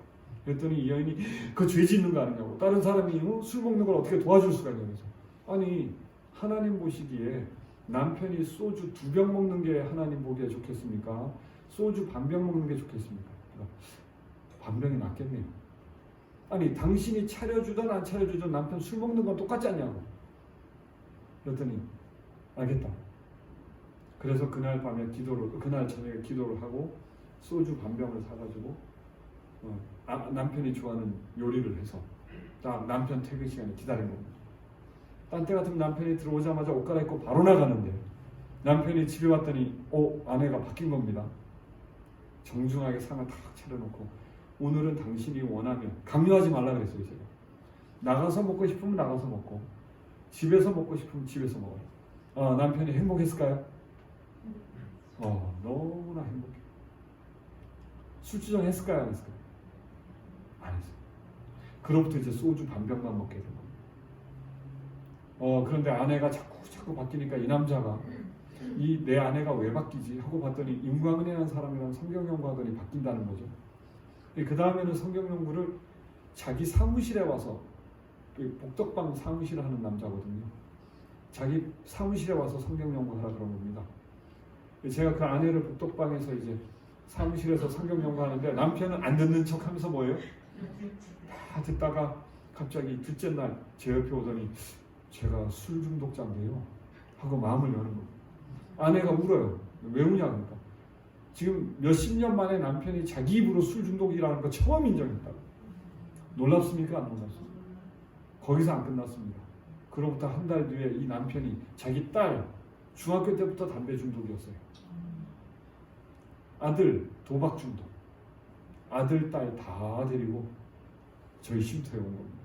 그랬더니 이 여인이 그 죄 짓는 거 아니냐고. 다른 사람이 술 먹는 걸 어떻게 도와줄 수가 있냐면서. 아니 하나님 보시기에 남편이 소주 2병 먹는 게 하나님 보기에 좋겠습니까? 소주 반병 먹는 게 좋겠습니까? 그러니까 반병이 낫겠네요. 아니 당신이 차려주든 안 차려주든 남편 술 먹는 건 똑같지 않냐고. 그랬더니 알겠다. 그래서 그날 저녁에 기도를 하고 소주 반병을 사가지고 남편이 좋아하는 요리를 해서 딱 남편 퇴근 시간에 기다린 겁니다. 딴 때 같으면 남편이 들어오자마자 옷 갈아입고 바로 나가는데 남편이 집에 왔더니 아내가 바뀐 겁니다. 정중하게 상을 탁 차려놓고 오늘은 당신이 원하면 강요하지 말라 그랬어요. 제가 나가서 먹고 싶으면 나가서 먹고 집에서 먹고 싶으면 집에서 먹어요. 남편이 행복했을까요? 너무나 행복해. 술주정 했을까요? 안 했을까요? 안 했어요. 그로부터 이제 소주 반병만 먹게 된 겁니다. 그런데 아내가 자꾸 바뀌니까 이 남자가 내 아내가 왜 바뀌지 하고 봤더니 임광은혜라는 사람이랑 성경 연구하더니 바뀐다는 거죠. 그 다음에는 성경 연구를 자기 사무실에 와서 복덕방 사무실을 하는 남자거든요. 자기 사무실에 와서 성경 연구하라 그런 겁니다. 제가 그 아내를 복덕방에서 이제 사무실에서 성경 연구하는데 남편은 안 듣는 척하면서 뭐예요? 다 듣다가 갑자기 둘째 날 제 옆에 오더니 제가 술 중독자인데요 하고 마음을 여는 겁니다. 아내가 울어요. 왜 우냐 그러니까 지금 몇십 년 만에 남편이 자기 입으로 술 중독이라는 거 처음 인정했다고. 놀랍습니까? 안 놀랍습니까? 거기서 안 끝났습니다. 그로부터 한 달 뒤에 이 남편이 자기 딸 중학교 때부터 담배 중독이었어요. 아들 도박 중독. 아들 딸 다 데리고 저희 쉼터에 온 겁니다.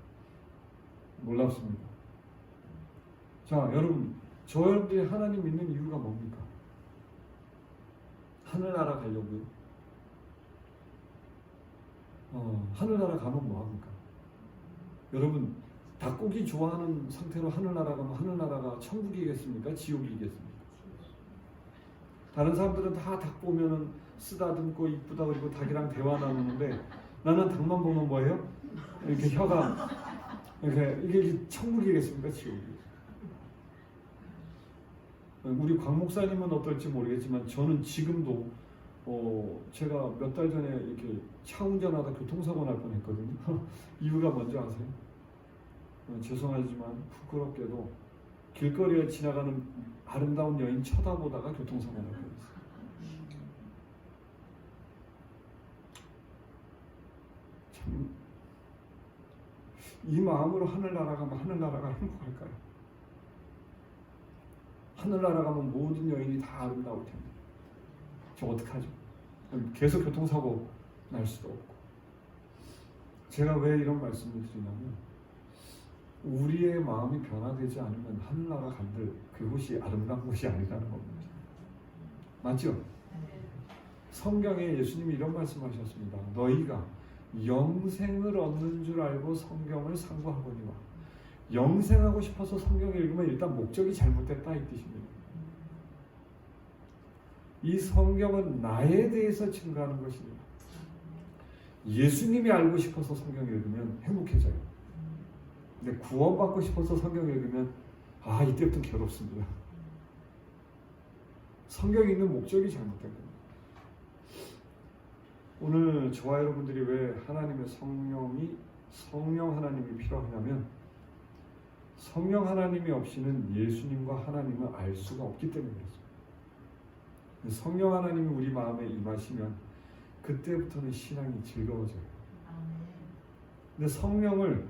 놀랍습니다. 자, 여러분, 여러분들이 하나님 믿는 이유가 뭡니까? 하늘나라 가려고요. 하늘나라 가면 뭐합니까? 여러분, 닭고기 좋아하는 상태로 하늘나라 가면 하늘나라가 천국이겠습니까? 지옥이겠습니까? 다른 사람들은 다 닭 보면은 쓰다듬고 이쁘다 그리고 닭이랑 대화 나누는데 나는 닭만 보면 뭐예요? 이렇게 혀가 이게 천국이겠습니까? 지옥이겠습니까? 우리 곽 목사님은 어떨지 모르겠지만 저는 지금도 제가 몇 달 전에 이렇게 차 운전하다 교통사고 날 뻔했거든요. 이유가 뭔지 아세요? 죄송하지만 부끄럽게도 길거리에 지나가는 아름다운 여인 쳐다보다가 교통사고 날 뻔했어요. 참, 이 마음으로 하늘나라 가면 하늘나라가 행복할까요? 하늘나라 가면 모든 여인이 다 아름다울 텐데 저 어떡하죠? 계속 교통사고 날 수도 없고. 제가 왜 이런 말씀을 드리냐면 우리의 마음이 변화되지 않으면 하늘나라 간들 그곳이 아름다운 곳이 아니라는 겁니다. 맞죠? 성경에 예수님이 이런 말씀하셨습니다. 너희가 영생을 얻는 줄 알고 성경을 상고하거니와. 영생하고 싶어서 성경을 읽으면 일단 목적이 잘못됐다 이 뜻입니다. 이 성경은 나에 대해서 증거하는 것입니다. 예수님이 알고 싶어서 성경을 읽으면 행복해져요. 근데 구원받고 싶어서 성경을 읽으면 이때부터 괴롭습니다. 성경에 있는 목적이 잘못된 겁니다. 오늘 저와 여러분들이 왜 하나님의 성령 하나님이 필요하냐면 성령 하나님이 없이는 예수님과 하나님을 알 수가 없기 때문에 그렇습니다. 성령 하나님이 우리 마음에 임하시면 그때부터는 신앙이 즐거워져요. 근데 성령을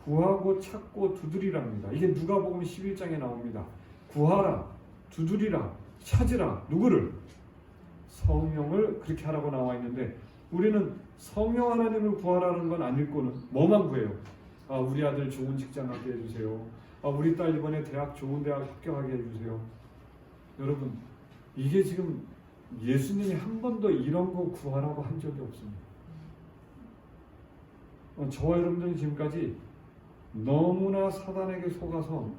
구하고 찾고 두드리랍니다. 이게 누가복음 11장에 나옵니다. 구하라, 두드리라, 찾으라. 누구를? 성령을 그렇게 하라고 나와 있는데 우리는 성령 하나님을 구하라는 건 안 읽고는 뭐만 구해요? 우리 아들 좋은 직장 갖게 해주세요. 우리 딸 이번에 좋은 대학 합격하게 해주세요. 여러분, 이게 지금 예수님이 한 번도 이런 거 구하라고 한 적이 없습니다. 저와 여러분들은 지금까지 너무나 사단에게 속아서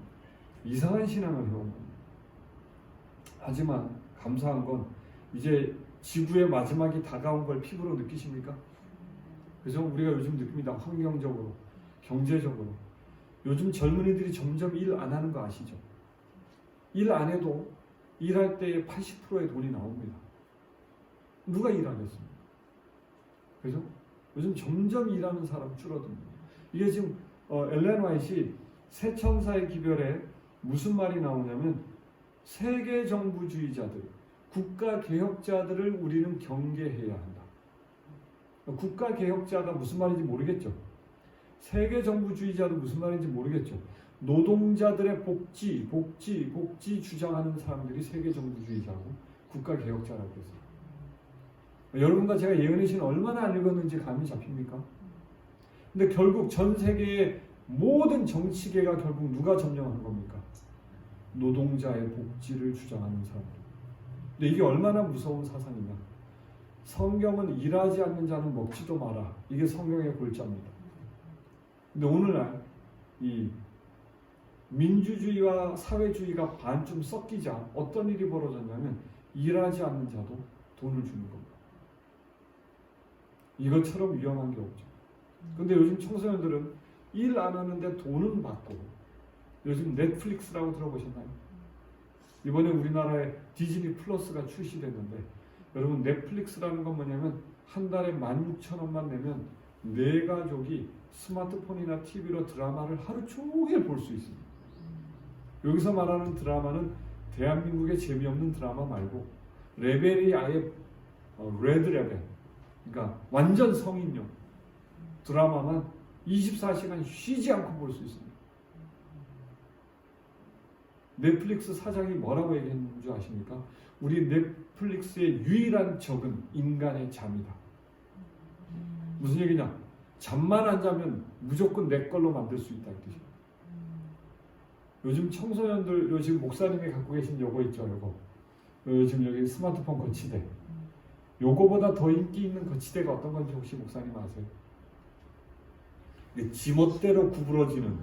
이상한 신앙을 해온 겁니다. 하지만 감사한 건 이제 지구의 마지막이 다가온 걸 피부로 느끼십니까? 그래서 우리가 요즘 느낍니다. 환경적으로, 경제적으로. 요즘 젊은이들이 점점 일 안 하는 거 아시죠? 일 안 해도 일할 때의 80%의 돈이 나옵니다. 누가 일하겠습니까? 그래서 요즘 점점 일하는 사람 줄어듭니다. 이게 지금 엘렌 화이트이 새 천사의 기별에 무슨 말이 나오냐면 세계 정부주의자들, 국가 개혁자들을 우리는 경계해야 한다. 국가 개혁자가 무슨 말인지 모르겠죠. 세계 정부주의자도 무슨 말인지 모르겠죠. 노동자들의 복지 주장하는 사람들이 세계 정부주의자고 국가 개혁자라고 했어요. 여러분과 제가 예언의 신 얼마나 안 읽었는지 감이 잡힙니까? 근데 결국 전 세계의 모든 정치계가 결국 누가 점령한 겁니까? 노동자의 복지를 주장하는 사람들. 근데 이게 얼마나 무서운 사상이냐? 성경은 일하지 않는 자는 먹지도 마라. 이게 성경의 골자입니다. 근데 오늘날 이 민주주의와 사회주의가 반쯤 섞이자 어떤 일이 벌어졌냐면 일하지 않는 자도 돈을 주는 겁니다. 이것처럼 위험한 게 없죠. 근데 요즘 청소년들은 일 안 하는데 돈은 받고, 요즘 넷플릭스라고 들어보셨나요? 이번에 우리나라에 디즈니 플러스가 출시됐는데, 여러분 넷플릭스라는 건 뭐냐면 한 달에 16,000원만 내면 네 가족이 스마트폰이나 TV로 드라마를 하루 종일 볼 수 있습니다. 여기서 말하는 드라마는 대한민국의 재미없는 드라마 말고 레벨이 아예 레드 레벨, 그러니까 완전 성인용 드라마만 24시간 쉬지 않고 볼 수 있습니다. 넷플릭스 사장이 뭐라고 얘기했는 줄 아십니까? 우리 넷플릭스의 유일한 적은 인간의 잠이다. 무슨 얘기냐? 잠만 안 자면 무조건 내 걸로 만들 수 있다는 뜻이에요. 요즘 청소년들, 요즘 목사님이 갖고 계신 요거 있죠, 요거. 요즘 여기 스마트폰 거치대. 요거보다 더 인기 있는 거치대가 어떤 건지 혹시 목사님 아세요? 지멋대로 구부러지는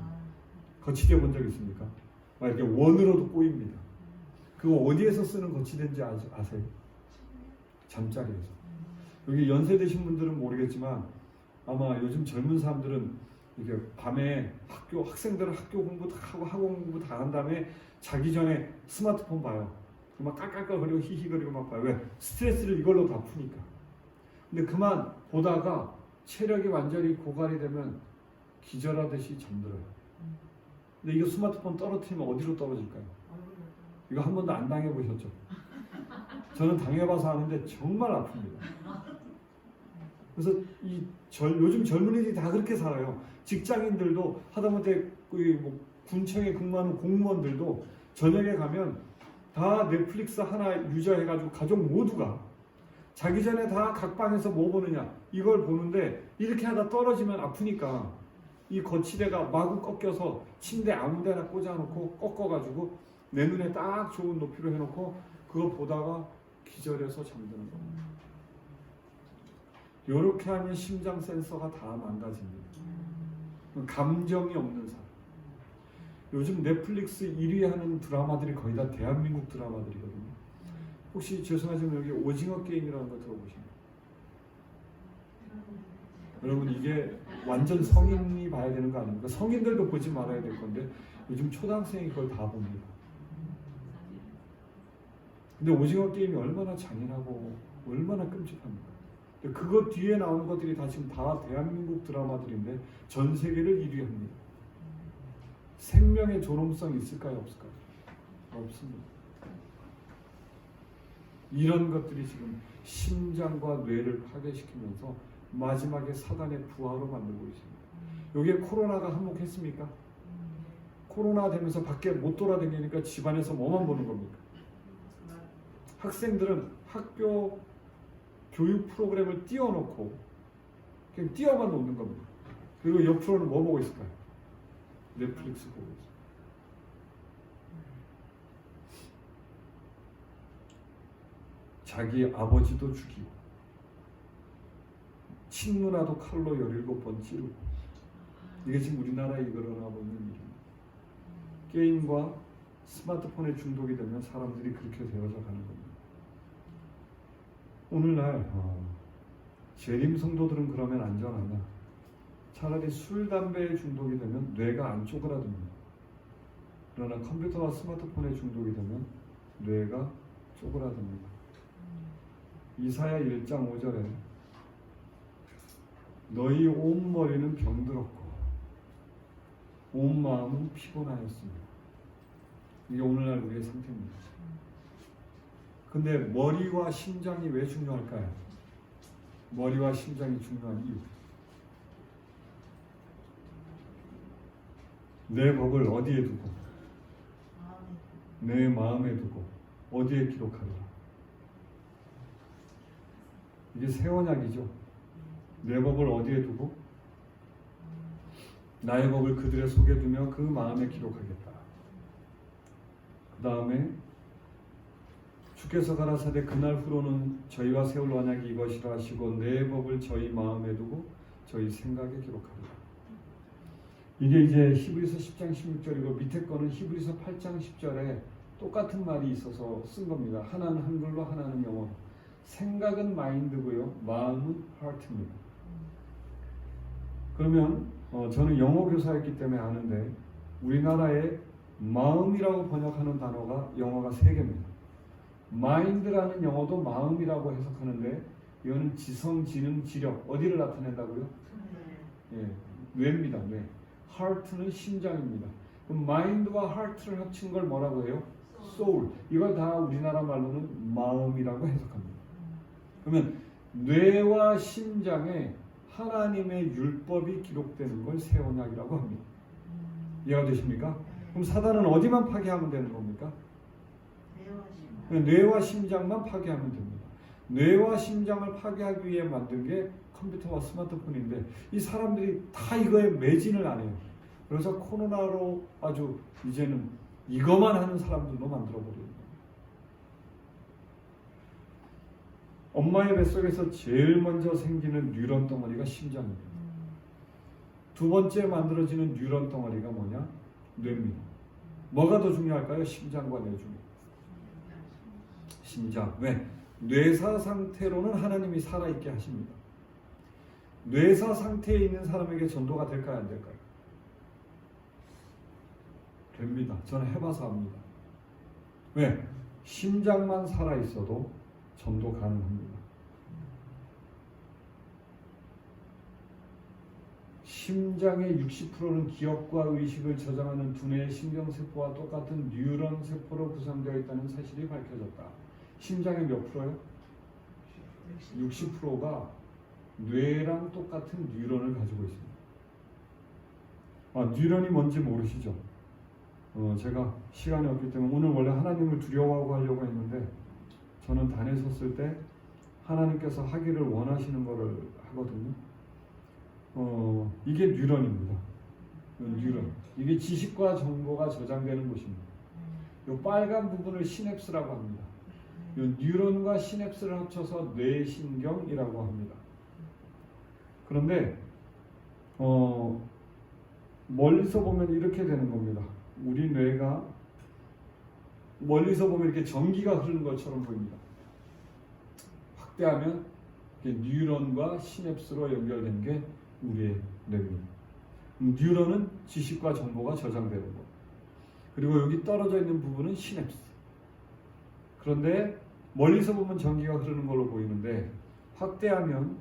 거치대 본 적 있습니까? 막 이렇게 원으로도 꼬입니다. 그거 어디에서 쓰는 거치대인지 아세요? 잠자리에서. 여기 연세 드신 분들은 모르겠지만 아마 요즘 젊은 사람들은 이렇게 밤에 학생들은 학교 공부 다 하고 학원 공부 다 한 다음에 자기 전에 스마트폰 봐요. 막 깔깔거리고 히히거리고 막 봐요. 왜? 스트레스를 이걸로 다 푸니까. 근데 그만 보다가 체력이 완전히 고갈이 되면 기절하듯이 잠들어요. 근데 이거 스마트폰 떨어뜨리면 어디로 떨어질까요? 이거 한 번도 안 당해보셨죠? 저는 당해봐서 아는데 정말 아픕니다. 그래서 요즘 젊은이들이 다 그렇게 살아요. 직장인들도 하다못해 뭐 군청에 근무하는 공무원들도 저녁에 가면 다 넷플릭스 하나 유저해가지고 가족 모두가 자기 전에 다 각 방에서 뭐 보느냐 이걸 보는데 이렇게 하다 떨어지면 아프니까 이 거치대가 마구 꺾여서 침대 아무 데나 꽂아놓고 꺾어가지고 내 눈에 딱 좋은 높이로 해놓고 그거 보다가 기절해서 잠드는 겁니다. 이렇게 하면 심장 센서가 다 망가집니다. 감정이 없는 사람. 요즘 넷플릭스 1위 하는 드라마들이 거의 다 대한민국 드라마들이거든요. 혹시 죄송하지만 여기 오징어 게임이라는 거 들어보시나요? 여러분 이게 완전 성인이 봐야 되는 거 아닙니까? 성인들도 보지 말아야 될 건데 요즘 초등학생이 그걸 다 봅니다. 근데 오징어 게임이 얼마나 잔인하고 얼마나 끔찍합니까? 그거 뒤에 나오는 것들이 다 지금 다 대한민국 드라마들인데 전 세계를 1위 합니다. 생명의 존엄성이 있을까요? 없을까요? 없습니다. 이런 것들이 지금 심장과 뇌를 파괴시키면서 마지막에 사단의 부하로 만들고 있습니다. 여기에 코로나가 한몫했습니까? 코로나 되면서 밖에 못 돌아다니니까 집안에서 뭐만 보는 겁니까? 학생들은 학교 교육 프로그램을 띄워놓고 그냥 띄워만 놓는 겁니다. 그리고 옆으로는 뭐 보고 있을까요? 넷플릭스 보고 있어요. 자기 아버지도 죽이고 친누나도 칼로 17번 찌르고 이게 지금 우리나라에 일어나고 있는 일입니다. 게임과 스마트폰에 중독이 되면 사람들이 그렇게 되어져 가는 겁니다. 오늘날 재림 성도들은 그러면 안전하냐? 차라리 술, 담배에 중독이 되면 뇌가 안 쪼그라듭니다. 그러나 컴퓨터와 스마트폰에 중독이 되면 뇌가 쪼그라듭니다. 이사야 1장 5절에 너희 온 머리는 병들었고 온 마음은 피곤하였습니다. 이게 오늘날 우리의 상태입니다. 근데 머리와 심장이 왜 중요할까요? 머리와 심장이 중요한 이유. 내 법을 어디에 두고? 내 마음에 두고 어디에 기록하리라. 이게 새 언약이죠. 내 법을 어디에 두고? 나의 법을 그들의 속에 두며 그 마음에 기록하겠다. 그 다음에 주께서 가라사대 그날 후로는 저희와 세울 언약이 이것이라 하시고 내 법을 저희 마음에 두고 저희 생각에 기록하리라. 이게 이제 히브리서 10장 16절이고 밑에 거는 히브리서 8장 10절에 똑같은 말이 있어서 쓴 겁니다. 하나는 한글로 하나는 영어로. 생각은 마인드고요. 마음은 하트입니다. 그러면 저는 영어 교사였기 때문에 아는데 우리나라에 마음이라고 번역하는 단어가 영어가 3개입니다. 마인드라는 영어도 마음이라고 해석하는데 이거는 지성, 지능, 지력 어디를 나타낸다고요? 예, 뇌입니다. 뇌. 하트는 심장입니다. 그럼 마인드와 하트를 합친 걸 뭐라고 해요? 소울. 이걸 다 우리나라 말로는 마음이라고 해석합니다. 그러면 뇌와 심장에 하나님의 율법이 기록되는 걸 새 언약이라고 합니다. 이해가 되십니까? 그럼 사단은 어디만 파괴하면 되는 겁니까? 뇌와 심장만 파괴하면 됩니다. 뇌와 심장을 파괴하기 위해 만든 게 컴퓨터와 스마트폰인데 이 사람들이 다 이거에 매진을 안 해요. 그래서 코로나로 아주 이제는 이거만 하는 사람들로 만들어버려요. 엄마의 뱃속에서 제일 먼저 생기는 뉴런 덩어리가 심장입니다. 두 번째 만들어지는 뉴런 덩어리가 뭐냐? 뇌입니다. 뭐가 더 중요할까요? 심장과 뇌 중에. 심장. 왜? 뇌사 상태로는 하나님이 살아있게 하십니다. 뇌사 상태에 있는 사람에게 전도가 될까요? 안 될까요? 됩니다. 저는 해봐서 압니다. 왜? 심장만 살아있어도 전도 가능합니다. 심장의 60%는 기억과 의식을 저장하는 두뇌의 신경세포와 똑같은 뉴런 세포로 구성되어 있다는 사실이 밝혀졌다. 심장의 몇 프로요? 60%가 뇌랑 똑같은 뉴런을 가지고 있습니다. 뉴런이 뭔지 모르시죠? 제가 시간이 없기 때문에 오늘 원래 하나님을 두려워하고 하려고 했는데 저는 단에 섰을 때 하나님께서 하기를 원하시는 거를 하거든요. 이게 뉴런입니다. 뉴런. 이게 지식과 정보가 저장되는 곳입니다. 이 빨간 부분을 시냅스라고 합니다. 이 뉴런과 시냅스를 합쳐서 뇌신경이라고 합니다. 그런데 멀리서 보면 이렇게 되는 겁니다. 우리 뇌가 멀리서 보면 이렇게 전기가 흐르는 것처럼 보입니다. 확대하면 뉴런과 시냅스로 연결된 게 우리의 뇌입니다. 뉴런은 지식과 정보가 저장되는 것. 그리고 여기 떨어져 있는 부분은 시냅스. 그런데 멀리서 보면 전기가 흐르는 걸로 보이는데 확대하면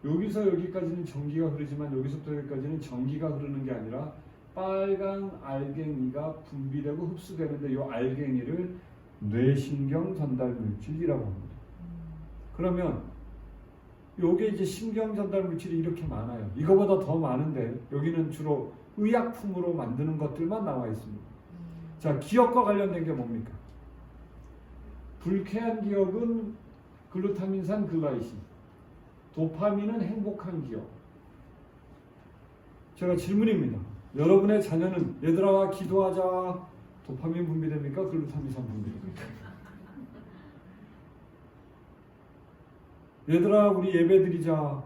여기서 여기까지는 전기가 흐르지만 여기서부터 여기까지는 전기가 흐르는 게 아니라 빨간 알갱이가 분비되고 흡수되는데 이 알갱이를 뇌신경 전달 물질이라고 합니다. 그러면 요게 이제 신경 전달 물질이 이렇게 많아요. 이거보다 더 많은데 여기는 주로 의약품으로 만드는 것들만 나와 있습니다. 자, 기억과 관련된 게 뭡니까? 불쾌한 기억은 글루타민산 글라이신, 도파민은 행복한 기억. 제가 질문입니다. 여러분의 자녀는 얘들아 기도하자, 도파민 분비됩니까? 글루타민산 분비됩니까? 얘들아 우리 예배드리자.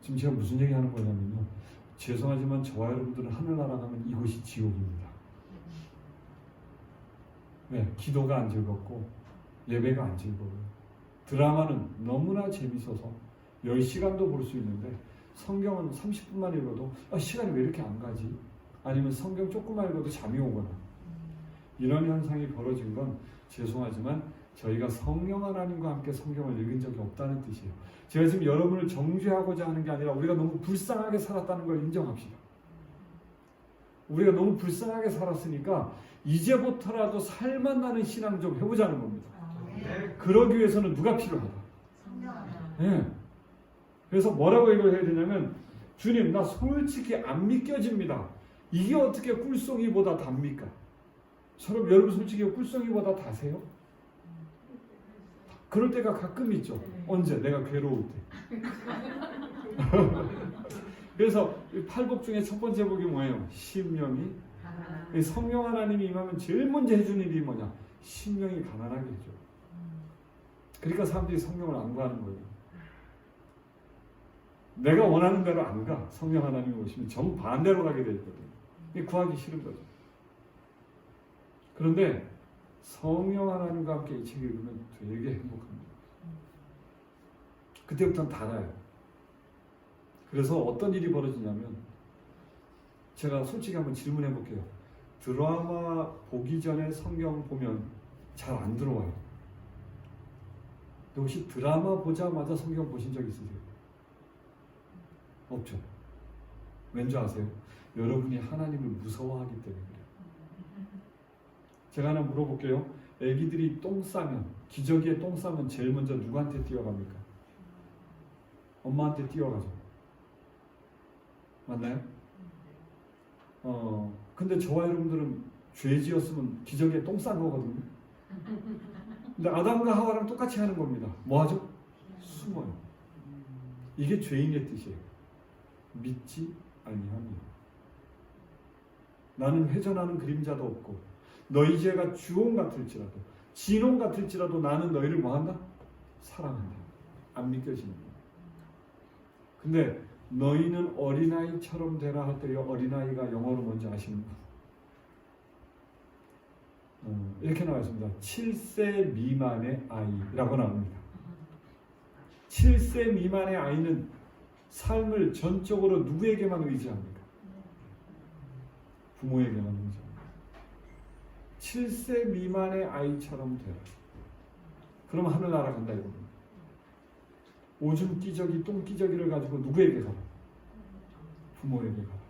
지금 제가 무슨 얘기 하는 거냐면요, 죄송하지만 저와 여러분들은 하늘나라 가면 이곳이 지옥입니다. 네, 기도가 안 즐겁고 예배가 안 즐거워요. 드라마는 너무나 재밌어서 10시간도 볼 수 있는데 성경은 30분만 읽어도 시간이 왜 이렇게 안 가지? 아니면 성경 조금만 읽어도 잠이 오거나 이런 현상이 벌어진 건 죄송하지만 저희가 성령 하나님과 함께 성경을 읽은 적이 없다는 뜻이에요. 제가 지금 여러분을 정죄하고자 하는 게 아니라 우리가 너무 불쌍하게 살았다는 걸 인정합시다. 우리가 너무 불쌍하게 살았으니까 이제부터라도 살만 나는 신앙 좀 해보자는 겁니다. 그러기 위해서는 누가 필요하다? 네. 그래서 뭐라고 이걸 해야 되냐면 주님 나 솔직히 안 믿겨집니다. 이게 어떻게 꿀송이보다 답니까? 여러분 솔직히 꿀송이보다 다세요? 그럴 때가 가끔 있죠. 언제? 내가 괴로울 때. 그래서 이 팔복 중에 첫 번째 복이 뭐예요? 심령이 성령 하나님이 임하면 제일 먼저 해주는 일이 뭐냐? 심령이 가난하게 해줘. 그러니까 사람들이 성령을 안 구하는 거예요. 내가 원하는 대로 안 가. 성령 하나님이 오시면 정반대로 가게 돼 있거든. 구하기 싫은 거죠. 그런데 성령 하나님과 함께 이 책을 읽으면 되게 행복합니다. 그때부터는 달아요. 그래서 어떤 일이 벌어지냐면 제가 솔직히 한번 질문해 볼게요. 드라마 보기 전에 성경 보면 잘 안 들어와요. 혹시 드라마 보자마자 성경 보신 적 있으세요? 없죠. 왠지 아세요? 여러분이 하나님을 무서워하기 때문에 그래요. 제가 하나 물어볼게요. 애기들이 똥 싸면, 기저귀에 똥 싸면 제일 먼저 누구한테 뛰어갑니까? 엄마한테 뛰어가죠. 맞나요? 근데 저와 여러분들은 죄 지었으면 기저귀에 똥 싼 거거든요. 근데 아담과 하와랑 똑같이 하는 겁니다. 뭐 하죠? 숨어요. 이게 죄인의 뜻이에요. 믿지 아니하며 나는 회전하는 그림자도 없고 너희 죄가 주홍 같을지라도 진홍 같을지라도 나는 너희를 뭐한다? 사랑한다. 안 믿겨지는 거예요. 근데 너희는 어린아이처럼 되라 할 때 어린아이가 영어로 뭔지 아십니까? 이렇게 나와 있습니다. 7세 미만의 아이라고 나옵니다. 7세 미만의 아이는 삶을 전적으로 누구에게만 의지합니까? 부모에게만 의지합니다. 7세 미만의 아이처럼 되라. 그럼 하늘 날아간다 이겁니다. 오줌 기저귀, 똥 기저귀를 가지고 누구에게 가라? 부모에게 가라.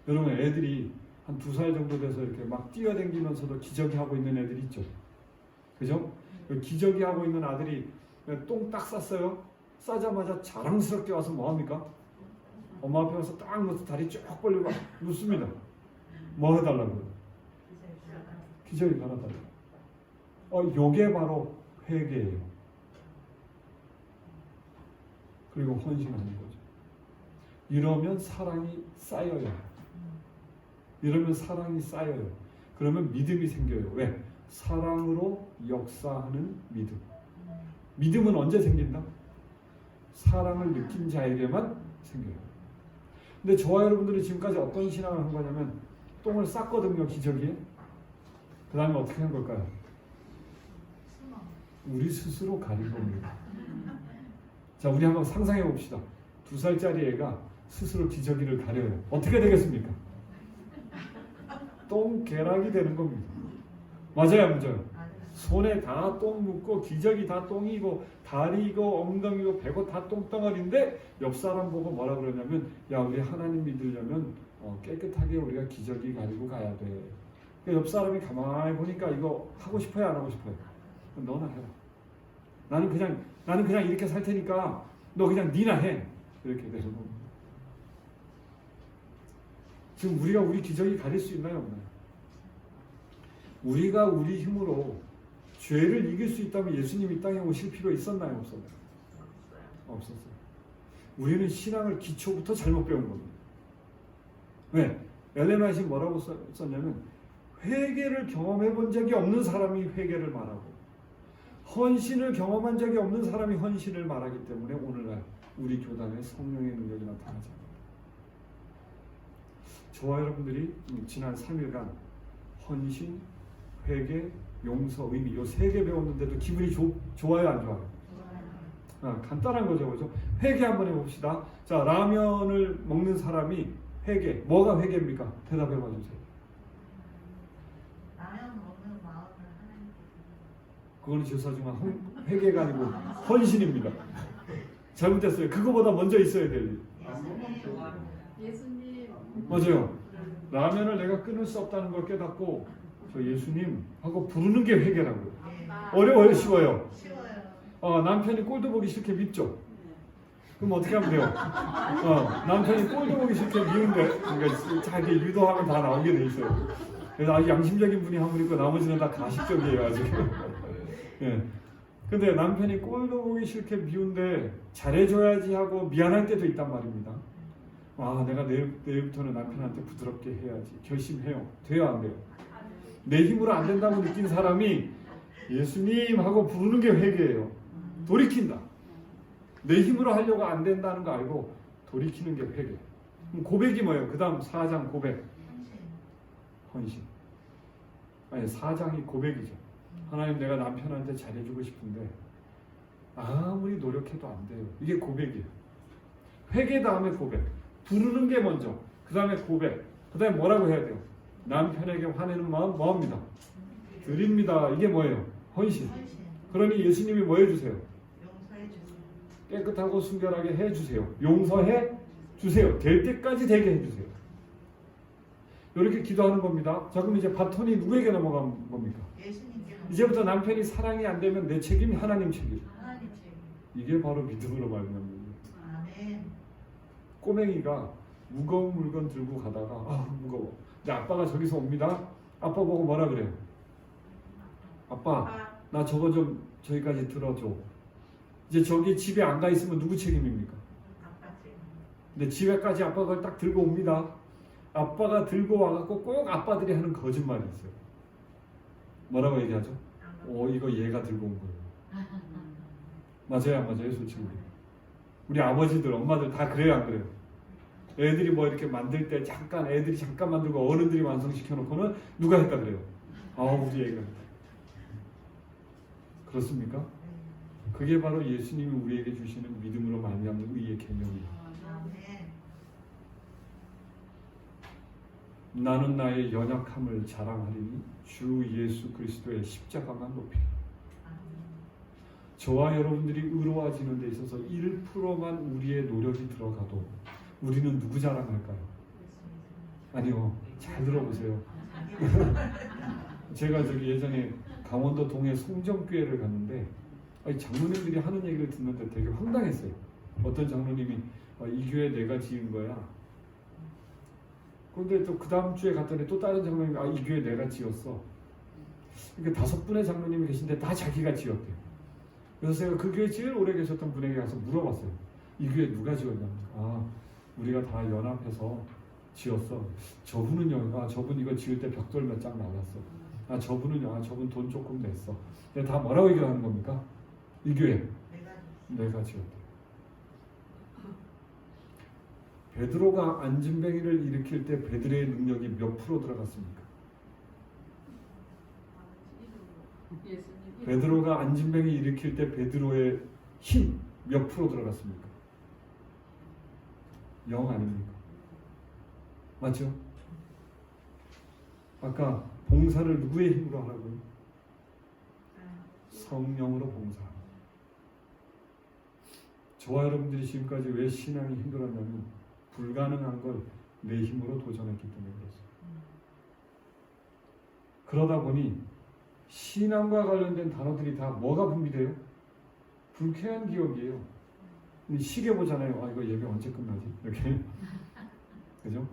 여러분 애들이 한 2살 정도 돼서 이렇게 막 뛰어다니면서도 기저귀 하고 있는 애들 있죠. 그죠? 기저귀 하고 있는 아들이 똥 딱 쌌어요. 싸자마자 자랑스럽게 와서 뭐합니까? 엄마 앞에 와서 딱 넣어서 다리 쭉 벌리고 눕습니다. 뭐 해달라고요? 기저귀 갈아달라고. 요게 바로 회개예요. 그리고 헌신하는 거죠. 이러면 사랑이 쌓여요. 이러면 사랑이 쌓여요. 그러면 믿음이 생겨요. 왜? 사랑으로 역사하는 믿음. 믿음은 언제 생긴다? 사랑을 느낀 자에게만 생겨요. 근데 저와 여러분들이 지금까지 어떤 신앙을 한 거냐면 똥을 쌌거든요. 기저귀에. 그 다음에 어떻게 한 걸까요? 우리 스스로 가린 겁니다. 자, 우리 한번 상상해 봅시다. 2살짜리 애가 스스로 기저귀를 가려요. 어떻게 되겠습니까? 똥개락이 되는 겁니다. 맞아요, 맞아요. 손에 다 똥 묻고 기저귀 다 똥이고 다리고 엉덩이고 배고 다 똥덩어리인데 옆 사람 보고 뭐라 그러냐면 야 우리 하나님 믿으려면 깨끗하게 우리가 기저귀 가리고 가야 돼. 옆 사람이 가만히 보니까 이거 하고 싶어요, 안 하고 싶어요? 너나 해라. 나는 그냥 이렇게 살 테니까 너 그냥 니나 해. 이렇게 되는 겁니다. 지금 우리가 우리 기저귀 가릴 수 있나요, 없나요? 우리가 우리 힘으로 죄를 이길 수 있다면 예수님이 이 땅에 오실 필요 있었나요, 없었나요? 없었어요. 우리는 신앙을 기초부터 잘못 배운 겁니다. 왜? 엘렌 화이트이 뭐라고 썼냐면 회개를 경험해 본 적이 없는 사람이 회개를 말하고 헌신을 경험한 적이 없는 사람이 헌신을 말하기 때문에 오늘날 우리 교단에 성령의 능력이 나타나지 않아요. 저와 여러분들이 지난 3일간 헌신, 회개, 용서, 의미 이 3개 배웠는데도 기분이 좋아요, 안 좋아요? 간단한 거죠, 그죠? 회개 한번 해봅시다. 자, 라면을 먹는 사람이 회개, 뭐가 회개입니까? 대답해 봐주세요. 라면 먹는 마음을 하나님께 그거는 죄송하지만 회개가 아니고 헌신입니다. 잘못됐어요. 그거보다 먼저 있어야 될 일. 예수님 맞아요. 라면을 내가 끊을 수 없다는 걸 깨닫고 저 예수님 하고 부르는 게 회개라고요. 어려워요, 쉬워요? 쉬워요. 남편이 꼴도 보기 싫게 밉죠. 그럼 어떻게 하면 돼요? 남편이 꼴도 보기 싫게 미운데, 그러니까 자기 유도하면 다 나오게 돼 있어요. 그래서 아주 양심적인 분이 한 분 있고 나머지는 다 가식적이에요, 아주. 예. 근데 남편이 꼴도 보기 싫게 미운데 잘해줘야지 하고 미안할 때도 있단 말입니다. 내가 내일부터는 남편한테 부드럽게 해야지. 결심해요. 돼요, 안 돼요? 내 힘으로 안 된다고 느낀 사람이 예수님 하고 부르는 게 회개예요. 돌이킨다. 내 힘으로 하려고 안 된다는 거 알고 돌이키는 게 회개. 그럼 고백이 뭐예요? 그 다음 4장 고백. 헌신. 아니 4장이 고백이죠. 하나님, 내가 남편한테 잘해주고 싶은데 아무리 노력해도 안 돼요. 이게 고백이에요. 회개 다음에 고백. 부르는 게 먼저. 그 다음에 고백. 그 다음에 뭐라고 해야 돼요? 남편에게 화내는 마음 뭐합니다? 드립니다. 이게 뭐예요? 헌신. 그러니 예수님이 뭐 해주세요? 용서해 주세요. 깨끗하고 순결하게 해주세요. 용서해 주세요. 될 때까지 되게 해주세요. 이렇게 기도하는 겁니다. 자, 그럼 이제 바톤이 누구에게 넘어간 겁니까? 예수님께 이제부터 남편이 사랑이 안 되면 내 책임이 하나님 책임. 하나님 책임. 이게 바로 믿음으로 말미암는 거예요. 아멘. 꼬맹이가 무거운 물건 들고 가다가 무거워. 근데 아빠가 저기서 옵니다. 아빠 보고 뭐라 그래요? 아빠, 나 저거 좀 저기까지 들어줘. 이제 저기 집에 안 가 있으면 누구 책임입니까? 아빠 책임. 근데 집에까지 아빠가 그걸 딱 들고 옵니다. 아빠가 들고 와갖고 꼭 아빠들이 하는 거짓말이 있어요. 뭐라고 얘기하죠? 이거 얘가 들고 온 거예요. 맞아요, 안 맞아요, 솔직히. 우리 아버지들, 엄마들 다 그래요, 안 그래요? 애들이 뭐 이렇게 만들 때 애들이 잠깐 만들고 어른들이 완성시켜 놓고는 누가 했다 그래요? 우리 애가 했다. 그렇습니까? 그게 바로 예수님이 우리에게 주시는 믿음으로 말미암는 의의 개념이에요. 아멘. 나는 나의 연약함을 자랑하리니 주 예수 그리스도의 십자가만 높이리. 저와 여러분들이 의로워지는 데 있어서 1%만 우리의 노력이 들어가도 우리는 누구 자랑할까요? 아니요. 잘 들어보세요. 제가 저기 예전에 강원도 동해 송정교회를 갔는데 장로님들이 하는 얘기를 듣는데 되게 황당했어요. 어떤 장로님이 이 교회 내가 지은 거야. 그런데 또 그 다음 주에 갔더니 또 다른 장로님이 이 교회 내가 지었어. 그러니까 5분의 장로님이 계신데 다 자기가 지었대요. 그래서 제가 그 교회 제일 오래 계셨던 분에게 가서 물어봤어요. 이 교회 누가 지었냐? 우리가 다 연합해서 지었어. 저분은요? 저분 이거 지을 때 벽돌 몇 장 날랐어. 저분은요? 저분 돈 조금 냈어. 근데 다 뭐라고 얘기하는 겁니까? 이 교회 내가 지었대. 베드로가 안진뱅이를 일으킬 때 베드로의 능력이 몇 프로 들어갔습니까? 베드로가 안진뱅이 일으킬 때 베드로의 힘 몇 프로 들어갔습니까? 0 아닙니까? 맞죠? 아까 봉사를 누구의 힘으로 하라고요? 성령으로 봉사합니다. 저와 여러분들이 지금까지 왜 신앙이 힘들었냐면 불가능한 걸 내 힘으로 도전했기 때문에 그렇습니다. 그러다 보니 신앙과 관련된 단어들이 다 뭐가 분비돼요? 불쾌한 기억이에요. 시계 보잖아요. 이거 예배 언제 끝나지? 이렇게. 그죠?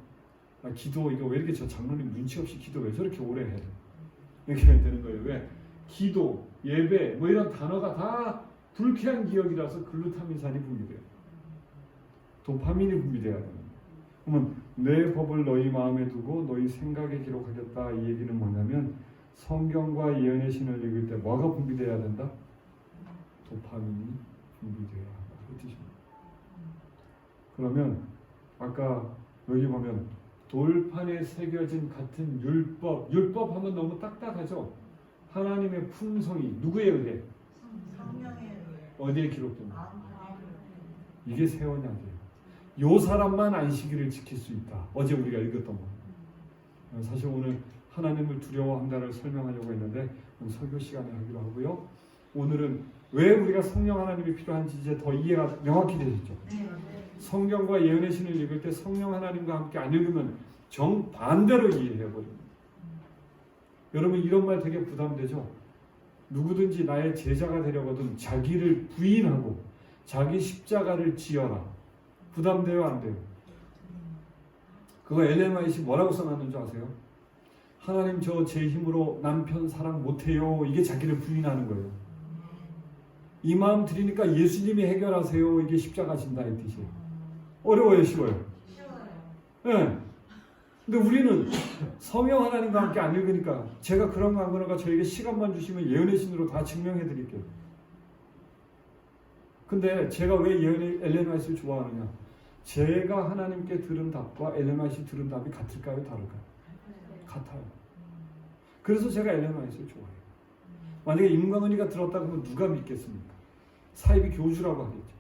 기도 이거 왜 이렇게 저 장로님 눈치 없이 기도 왜 저렇게 오래 해? 이렇게 되는 거예요. 왜? 기도, 예배 뭐 이런 단어가 다 불쾌한 기억이라서 글루타민산이 분비돼요. 도파민이 분비돼야 되는 거예요. 그러면 내 법을 너희 마음에 두고 너희 생각에 기록하겠다 이 얘기는 뭐냐면 성경과 예언의 신을 읽을 때 뭐가 분비돼야 된다? 도파민이 분비돼야 한다. 그 뜻입니다. 그러면 아까 여기 보면 돌판에 새겨진 같은 율법 하면 너무 딱딱하죠? 하나님의 품성이 누구에 의해? 성령에 의해. 어디에 기록됩니까? 마음에 이게 새 언약이에요. 요 사람만 안식일을 지킬 수 있다. 어제 우리가 읽었던 거. 사실 오늘 하나님을 두려워한다를 설명하려고 했는데 설교 시간에 하기로 하고요. 오늘은 왜 우리가 성령 하나님이 필요한지 이제 더 이해가 명확히 되셨죠? 네. 성경과 예언의 신을 읽을 때 성령 하나님과 함께 안 읽으면 정반대로 이해해버립니다. 여러분 이런 말 되게 부담되죠? 누구든지 나의 제자가 되려거든 자기를 부인하고 자기 십자가를 지어라. 부담돼요, 안 돼요? 그거 엘렌 화이트 뭐라고 써놨는지 아세요? 하나님 저 제 힘으로 남편 사랑 못해요. 이게 자기를 부인하는 거예요. 이 마음 드리니까 예수님이 해결하세요. 이게 십자가 진다 이 뜻이에요. 어려워요, 쉬워요? 쉬워요. 네. 근데 우리는 성령 하나님과 함께 안 읽으니까 제가 그런 거 안 그런가 저에게 시간만 주시면 예언의 신으로 다 증명해 드릴게요. 근데 제가 왜 엘렌 화이트를 좋아하느냐? 제가 하나님께 들은 답과 엘렌 화이트 들은 답이 같을까요? 다를까요? 같아요. 그래서 제가 엘렌 화이트를 좋아해요. 만약에 임광은이가 들었다 그러면 누가 믿겠습니까? 사이비 교주라고 하겠죠.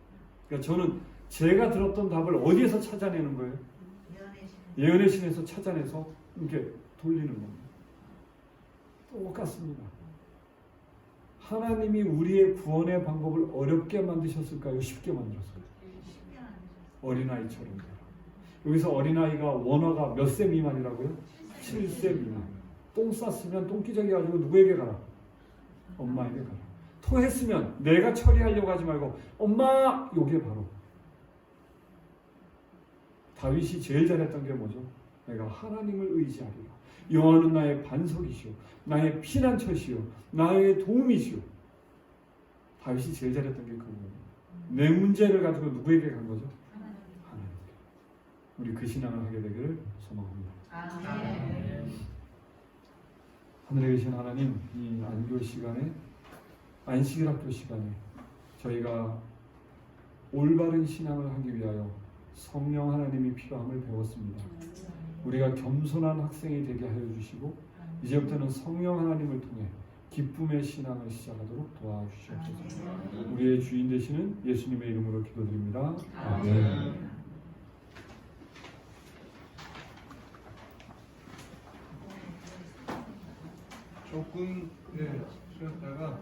그러니까 저는 제가 들었던 답을 어디에서 찾아내는 거예요? 예언의 신에서 찾아내서 이렇게 돌리는 겁니다. 똑같습니다. 하나님이 우리의 구원의 방법을 어렵게 만드셨을까요? 쉽게 만들었을까요? 어린아이처럼. 여기서 어린아이가 원화가 몇 세 미만이라고요? 7세 미만. 똥 쌌으면 똥기저귀 가지고 누구에게 가라? 엄마에게 가라. 토했으면 내가 처리하려고 하지 말고 엄마! 요게 바로 다윗이 제일 잘했던 게 뭐죠? 내가 하나님을 의지하리라. 여호와는 나의 반석이시오. 나의 피난처시오. 나의 도움이시오. 다윗이 제일 잘했던 게 그거예요. 내 문제를 가지고 누구에게 간 거죠? 하나님께. 우리 그 신앙을 하게 되기를 소망합니다. 하늘에 계신 하나님, 이 안교 시간에 안식일 학교 시간에 저희가 올바른 신앙을 하기 위하여 성령 하나님이 필요함을 배웠습니다. 우리가 겸손한 학생이 되게 하여 주시고 이제부터는 성령 하나님을 통해 기쁨의 신앙을 시작하도록 도와주시옵소서. 우리의 주인 되시는 예수님의 이름으로 기도드립니다. 아멘. 조금 쉬었다가